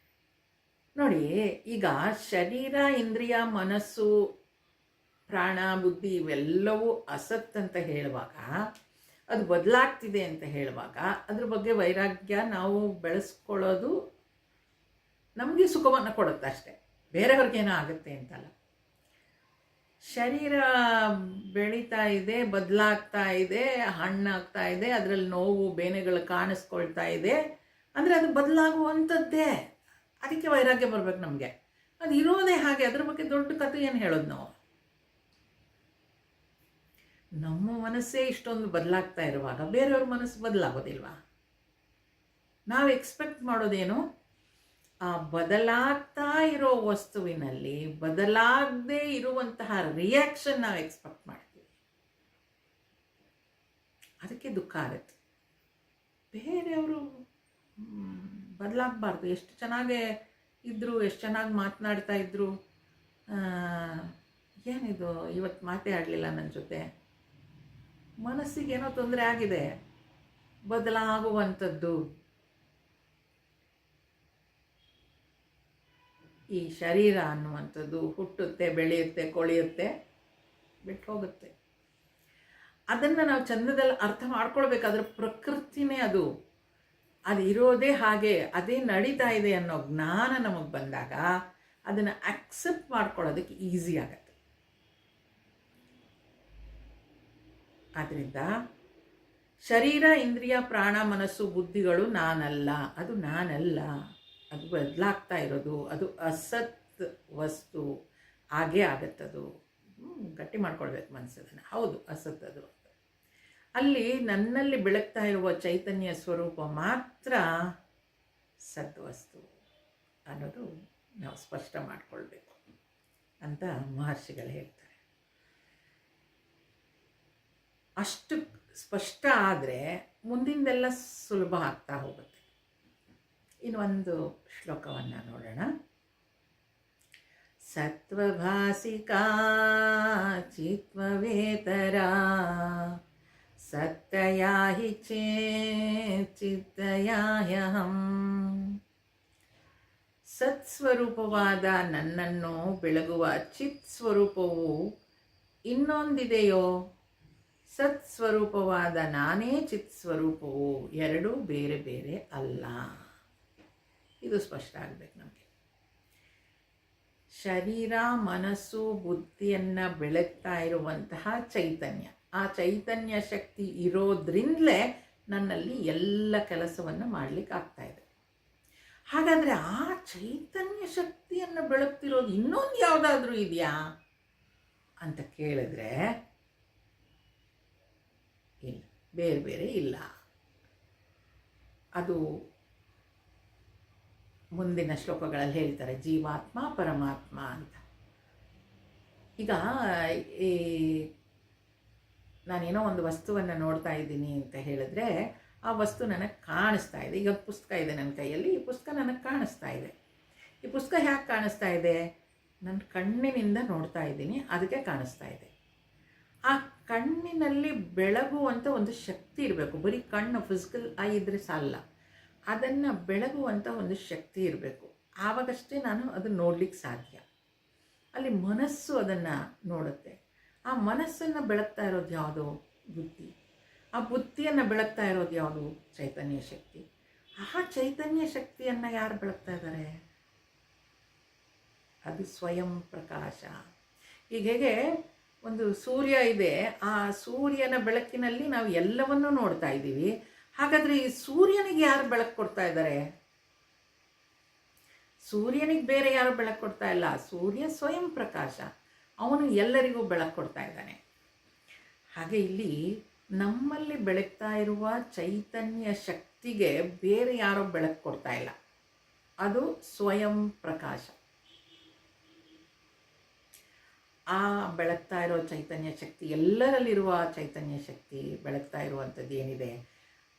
ನೋಡಿ, ಈಗ ಶರೀರ ಇಂದ್ರಿಯ ಮನಸ್ಸು ಪ್ರಾಣ ಬುದ್ಧಿ ಇವೆಲ್ಲವೂ ಅಸತ್ ಅಂತ ಹೇಳುವಾಗ, ಅದು ಬದಲಾಗ್ತಿದೆ ಅಂತ ಹೇಳುವಾಗ ಅದ್ರ ಬಗ್ಗೆ ವೈರಾಗ್ಯ ನಾವು ಬೆಳೆಸ್ಕೊಳ್ಳೋದು ನಮಗೆ ಸುಖವನ್ನು ಕೊಡುತ್ತೆ ಅಷ್ಟೆ, ಬೇರೆಯವ್ರಿಗೇನೋ ಆಗುತ್ತೆ ಅಂತಲ್ಲ. ಶರೀರ ಬೆಳೀತಾ ಇದೆ, ಬದಲಾಗ್ತಾ ಇದೆ, ಹಣ್ಣಾಗ್ತಾ ಇದೆ, ಅದರಲ್ಲಿ ನೋವು ಬೇನೆಗಳು ಕಾಣಿಸ್ಕೊಳ್ತಾ ಇದೆ ಅಂದರೆ ಅದು ಬದಲಾಗುವಂಥದ್ದೇ. ಅದಕ್ಕೆ ವೈರಾಗ್ಯ ಬರ್ಬೇಕು ನಮಗೆ. ಅದು ಇರೋದೇ ಹಾಗೆ, ಅದ್ರ ಬಗ್ಗೆ ದೊಡ್ಡ ಕಥೆ ಏನು ಹೇಳೋದು ನಾವು? ನಮ್ಮ ಮನಸ್ಸೇ ಇಷ್ಟೊಂದು ಬದಲಾಗ್ತಾ ಇರುವಾಗ ಬೇರೆಯವ್ರ ಮನಸ್ಸು ಬದಲಾಗೋದಿಲ್ವಾ? ನಾವು ಎಕ್ಸ್ಪೆಕ್ಟ್ ಮಾಡೋದೇನು? ಆ ಬದಲಾಗ್ತಾ ಇರೋ ವಸ್ತುವಿನಲ್ಲಿ ಬದಲಾಗದೇ ಇರುವಂತಹ ರಿಯಾಕ್ಷನ್ ನಾವು ಎಕ್ಸ್ಪೆಕ್ಟ್ ಮಾಡ್ತೀವಿ. ಅದಕ್ಕೆ ದುಃಖ ಆಗುತ್ತೆ. ಬೇರೆಯವರು ಬದಲಾಗಬಾರ್ದು. ಎಷ್ಟು ಚೆನ್ನಾಗೇ ಇದ್ದರು, ಎಷ್ಟು ಚೆನ್ನಾಗಿ ಮಾತನಾಡ್ತಾ ಇದ್ದರು, ಏನಿದು ಇವತ್ತು ಮಾತೇ ಆಡಲಿಲ್ಲ ನನ್ನ ಜೊತೆ, ಮನಸ್ಸಿಗೇನೋ ತೊಂದರೆ ಆಗಿದೆ, ಬದಲಾಗುವಂಥದ್ದು. ಈ ಶರೀರ ಅನ್ನುವಂಥದ್ದು ಹುಟ್ಟುತ್ತೆ, ಬೆಳೆಯುತ್ತೆ, ಕೊಳೆಯುತ್ತೆ, ಬಿಟ್ಟು ಹೋಗುತ್ತೆ. ಅದನ್ನು ನಾವು ಚಂದದಲ್ಲಿ ಅರ್ಥ ಮಾಡ್ಕೊಳ್ಬೇಕಾದ್ರೆ ಪ್ರಕೃತಿನೇ ಅದು ಇರೋದೇ ಹಾಗೆ, ಅದೇ ನಡೀತಾ ಇದೆ ಅನ್ನೋ ಜ್ಞಾನ ನಮಗೆ ಬಂದಾಗ ಅದನ್ನು ಅಕ್ಸೆಪ್ಟ್ ಮಾಡ್ಕೊಳ್ಳೋದಕ್ಕೆ ಈಸಿ ಆಗತ್ತೆ. ಆದ್ದರಿಂದ ಶರೀರ, ಇಂದ್ರಿಯ, ಪ್ರಾಣ, ಮನಸ್ಸು, ಬುದ್ಧಿಗಳು ನಾನಲ್ಲ, ಅದು ನಾನಲ್ಲ, ಅದು ಬದಲಾಗ್ತಾ ಇರೋದು, ಅದು ಅಸತ್ ವಸ್ತು, ಹಾಗೇ ಆಗತ್ತದು. ಗಟ್ಟಿ ಮಾಡ್ಕೊಳ್ಬೇಕು ಮನಸ್ಸದನ್ನು. ಹೌದು, ಅಸತ್ ಅದು. ಅಲ್ಲಿ ನನ್ನಲ್ಲಿ ಬೆಳಗ್ತಾ ಇರುವ ಚೈತನ್ಯ ಸ್ವರೂಪ ಮಾತ್ರ ಸದ್ವಸ್ತು ಅನ್ನೋದು ನಾವು ಸ್ಪಷ್ಟ ಮಾಡಿಕೊಳ್ಬೇಕು ಅಂತ ಮಹರ್ಷಿಗಳು ಹೇಳ್ತಾರೆ. ಅಷ್ಟು ಸ್ಪಷ್ಟ ಆದರೆ ಮುಂದಿಂದೆಲ್ಲ ಸುಲಭ ಆಗ್ತಾ ಹೋಗುತ್ತೆ. ಇನ್ನೊಂದು ಶ್ಲೋಕವನ್ನು ನೋಡೋಣ. ಸತ್ವಭಾಸಿಕಾ ಚಿತ್ವೇತರ ಸತ್ತಯಾ ಹಿ ಚಿತ್ತಯಾಹ್ಯಹಂ. ಸತ್ಸ್ವರೂಪವಾದ ನನ್ನನ್ನು ಬೆಳಗುವ ಚಿತ್ ಸ್ವರೂಪವು ಇನ್ನೊಂದಿದೆಯೋ? ಸತ್ಸ್ವರೂಪವಾದ ನಾನೇ ಚಿತ್ ಸ್ವರೂಪವು, ಎರಡೂ ಬೇರೆ ಬೇರೆ ಅಲ್ಲ. ಇದು ಸ್ಪಷ್ಟ ಆಗಬೇಕು ನಮಗೆ. ಶರೀರ, ಮನಸ್ಸು, ಬುದ್ಧಿಯನ್ನು ಬೆಳಗ್ತಾ ಇರುವಂತಹ ಚೈತನ್ಯ, ಆ ಚೈತನ್ಯ ಶಕ್ತಿ ಇರೋದ್ರಿಂದಲೇ ನನ್ನಲ್ಲಿ ಎಲ್ಲ ಕೆಲಸವನ್ನು ಮಾಡಲಿಕ್ಕೆ ಆಗ್ತಾ ಇದೆ. ಹಾಗಾದರೆ ಆ ಚೈತನ್ಯ ಶಕ್ತಿಯನ್ನು ಬೆಳಗ್ತಿರೋದು ಇನ್ನೊಂದು ಯಾವುದಾದ್ರೂ ಇದೆಯಾ ಅಂತ ಕೇಳಿದ್ರೆ ಇಲ್ಲ, ಬೇರೆ ಬೇರೆ ಇಲ್ಲ. ಅದು ಮುಂದಿನ ಶ್ಲೋಕಗಳಲ್ಲಿ ಹೇಳ್ತಾರೆ, ಜೀವಾತ್ಮ ಪರಮಾತ್ಮ ಅಂತ. ಈಗ ಈ ನಾನೇನೋ ಒಂದು ವಸ್ತುವನ್ನು ನೋಡ್ತಾ ಇದ್ದೀನಿ ಅಂತ ಹೇಳಿದ್ರೆ ಆ ವಸ್ತು ನನಗೆ ಕಾಣಿಸ್ತಾ ಇದೆ. ಈಗ ಪುಸ್ತಕ ಇದೆ ನನ್ನ ಕೈಯಲ್ಲಿ, ಈ ಪುಸ್ತಕ ನನಗೆ ಕಾಣಿಸ್ತಾ ಇದೆ. ಈ ಪುಸ್ತಕ ಯಾಕೆ ಕಾಣಿಸ್ತಾ ಇದೆ? ನನ್ನ ಕಣ್ಣಿನಿಂದ ನೋಡ್ತಾ ಇದ್ದೀನಿ, ಅದಕ್ಕೆ ಕಾಣಿಸ್ತಾ ಇದೆ. ಆ ಕಣ್ಣಿನಲ್ಲಿ ಬೆಳಗುವಂಥ ಒಂದು ಶಕ್ತಿ ಇರಬೇಕು. ಬರೀ ಕಣ್ಣು ಫಿಸಿಕಲ್ ಐ ಇದ್ದರೆ ಸಾಲ, ಅದನ್ನು ಬೆಳಗುವಂಥ ಒಂದು ಶಕ್ತಿ ಇರಬೇಕು. ಆವಾಗಷ್ಟೇ ನಾನು ಅದನ್ನು ನೋಡ್ಲಿಕ್ಕೆ ಸಾಧ್ಯ. ಅಲ್ಲಿ ಮನಸ್ಸು ಅದನ್ನು ನೋಡುತ್ತೆ. ಆ ಮನಸ್ಸನ್ನು ಬೆಳಗ್ತಾ ಇರೋದು ಯಾವುದು? ಬುದ್ಧಿ. ಆ ಬುದ್ಧಿಯನ್ನು ಬೆಳಗ್ತಾ ಇರೋದು ಯಾವುದು? ಚೈತನ್ಯ ಶಕ್ತಿ. ಆ ಚೈತನ್ಯ ಶಕ್ತಿಯನ್ನು ಯಾರು ಬೆಳಗ್ತಾ ಇದ್ದಾರೆ? ಅದು ಸ್ವಯಂ ಪ್ರಕಾಶ. ಈಗ ಹೇಗೆ ಒಂದು ಸೂರ್ಯ ಇದೆ, ಆ ಸೂರ್ಯನ ಬೆಳಕಿನಲ್ಲಿ ನಾವು ಎಲ್ಲವನ್ನೂ ನೋಡ್ತಾ ಇದ್ದೀವಿ. ಹಾಗಾದರೆ ಈ ಸೂರ್ಯನಿಗೆ ಯಾರು ಬೆಳಕು ಕೊಡ್ತಾ ಇದ್ದಾರೆ? ಸೂರ್ಯನಿಗೆ ಬೇರೆ ಯಾರು ಬೆಳಕು ಕೊಡ್ತಾ ಇಲ್ಲ. ಸೂರ್ಯ ಸ್ವಯಂ ಪ್ರಕಾಶ, ಅವನು ಎಲ್ಲರಿಗೂ ಬೆಳಕು ಕೊಡ್ತಾ ಇದ್ದಾನೆ. ಹಾಗೆ ಇಲ್ಲಿ ನಮ್ಮಲ್ಲಿ ಬೆಳಗ್ತಾ ಇರುವ ಚೈತನ್ಯ ಶಕ್ತಿಗೆ ಬೇರೆ ಯಾರೋ ಬೆಳಕು ಕೊಡ್ತಾ ಇಲ್ಲ, ಅದು ಸ್ವಯಂ ಪ್ರಕಾಶ. ಆ ಬೆಳಗ್ತಾ ಇರೋ ಚೈತನ್ಯ ಶಕ್ತಿ, ಎಲ್ಲರಲ್ಲಿರುವ ಚೈತನ್ಯ ಶಕ್ತಿ ಬೆಳಗ್ತಾ ಇರುವಂಥದ್ದು ಏನಿದೆ,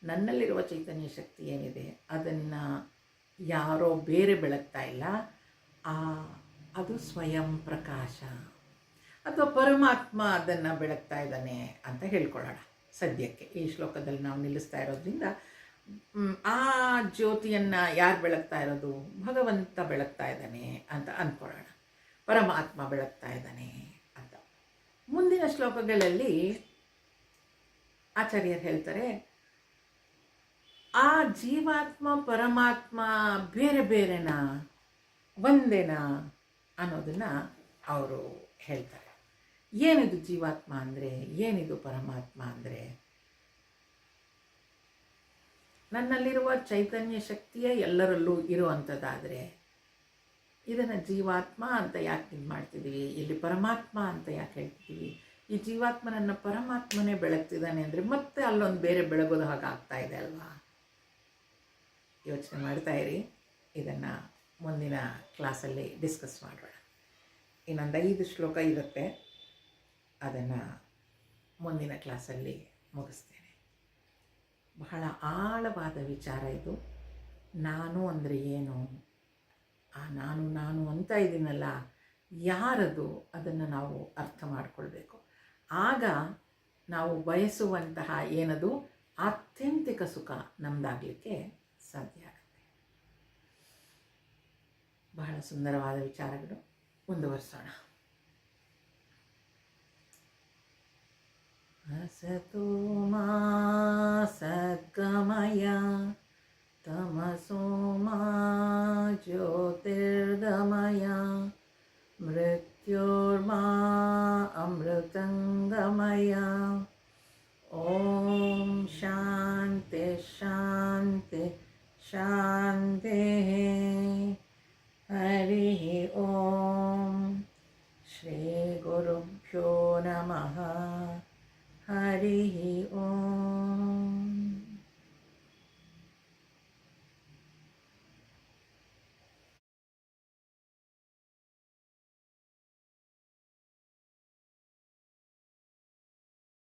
ನನ್ನಲ್ಲಿರುವ ಚೈತನ್ಯ ಶಕ್ತಿ ಏನಿದೆ, ಅದನ್ನು ಯಾರೋ ಬೇರೆ ಬೆಳಗ್ತಾ ಇಲ್ಲ, ಅದು ಸ್ವಯಂ ಪ್ರಕಾಶ ಅಥವಾ ಪರಮಾತ್ಮ ಅದನ್ನು ಬೆಳಗ್ತಾ ಇದ್ದಾನೆ ಅಂತ ಹೇಳ್ಕೊಳ್ಳೋಣ. ಸದ್ಯಕ್ಕೆ ಈ ಶ್ಲೋಕದಲ್ಲಿ ನಾವು ನಿಲ್ಲಿಸ್ತಾ ಇರೋದ್ರಿಂದ ಆ ಜ್ಯೋತಿಯನ್ನು ಯಾರು ಬೆಳಗ್ತಾ ಇರೋದು? ಭಗವಂತ ಬೆಳಗ್ತಾ ಇದ್ದಾನೆ ಅಂತ ಅಂದ್ಕೊಳ್ಳೋಣ. ಪರಮಾತ್ಮ ಬೆಳಗ್ತಾ ಇದ್ದಾನೆ ಅಂತ. ಮುಂದಿನ ಶ್ಲೋಕಗಳಲ್ಲಿ ಆಚಾರ್ಯರು ಹೇಳ್ತಾರೆ, ಆ ಜೀವಾತ್ಮ ಪರಮಾತ್ಮ ಬೇರೆ ಬೇರೆನಾ ಒಂದೇನಾ ಅನ್ನೋದನ್ನು ಅವರು ಹೇಳ್ತಾರೆ. ಏನಿದು ಜೀವಾತ್ಮ ಅಂದರೆ, ಏನಿದು ಪರಮಾತ್ಮ ಅಂದರೆ, ನನ್ನಲ್ಲಿರುವ ಚೈತನ್ಯ ಶಕ್ತಿಯೇ ಎಲ್ಲರಲ್ಲೂ ಇರುವಂಥದ್ದಾದರೆ ಇದನ್ನು ಜೀವಾತ್ಮ ಅಂತ ಯಾಕೆ ಇದು ಮಾಡ್ತಿದ್ದೀವಿ, ಇಲ್ಲಿ ಪರಮಾತ್ಮ ಅಂತ ಯಾಕೆ ಹೇಳ್ತಿದ್ದೀವಿ? ಈ ಜೀವಾತ್ಮನನ್ನು ಪರಮಾತ್ಮನೇ ಬೆಳಗ್ತಿದ್ದಾನೆ ಅಂದರೆ ಮತ್ತೆ ಅಲ್ಲೊಂದು ಬೇರೆ ಬೆಳಗೋದು ಹಾಗೆ ಆಗ್ತಾ ಇದೆ ಅಲ್ವಾ? ಯೋಚನೆ ಮಾಡ್ತಾ ಇರಿ. ಇದನ್ನು ಮುಂದಿನ ಕ್ಲಾಸಲ್ಲಿ ಡಿಸ್ಕಸ್ ಮಾಡೋಣ. ಇನ್ನೊಂದು 5 ಶ್ಲೋಕ ಇರುತ್ತೆ, ಅದನ್ನು ಮುಂದಿನ ಕ್ಲಾಸಲ್ಲಿ ಮುಗಿಸ್ತೇನೆ. ಬಹಳ ಆಳವಾದ ವಿಚಾರ ಇದು. ನಾನು ಅಂದರೆ ಏನು, ಆ ನಾನು ಅಂತ ಇದೀನಲ್ಲ, ಯಾರದು, ಅದನ್ನು ನಾವು ಅರ್ಥ ಮಾಡಿಕೊಳ್ಬೇಕು. ಆಗ ನಾವು ಬಯಸುವಂತಹ ಏನದು ಆತ್ಯಂತಿಕ ಸುಖ ನಮ್ಮದಾಗಲಿಕ್ಕೆ ಸಾಧ್ಯ ಆಗುತ್ತೆ. ಬಹಳ ಸುಂದರವಾದ ವಿಚಾರಗಳು. ಮುಂದುವರಿಸೋಣ. असतो मा सद्गमय तमसो मा ज्योतिर्गमय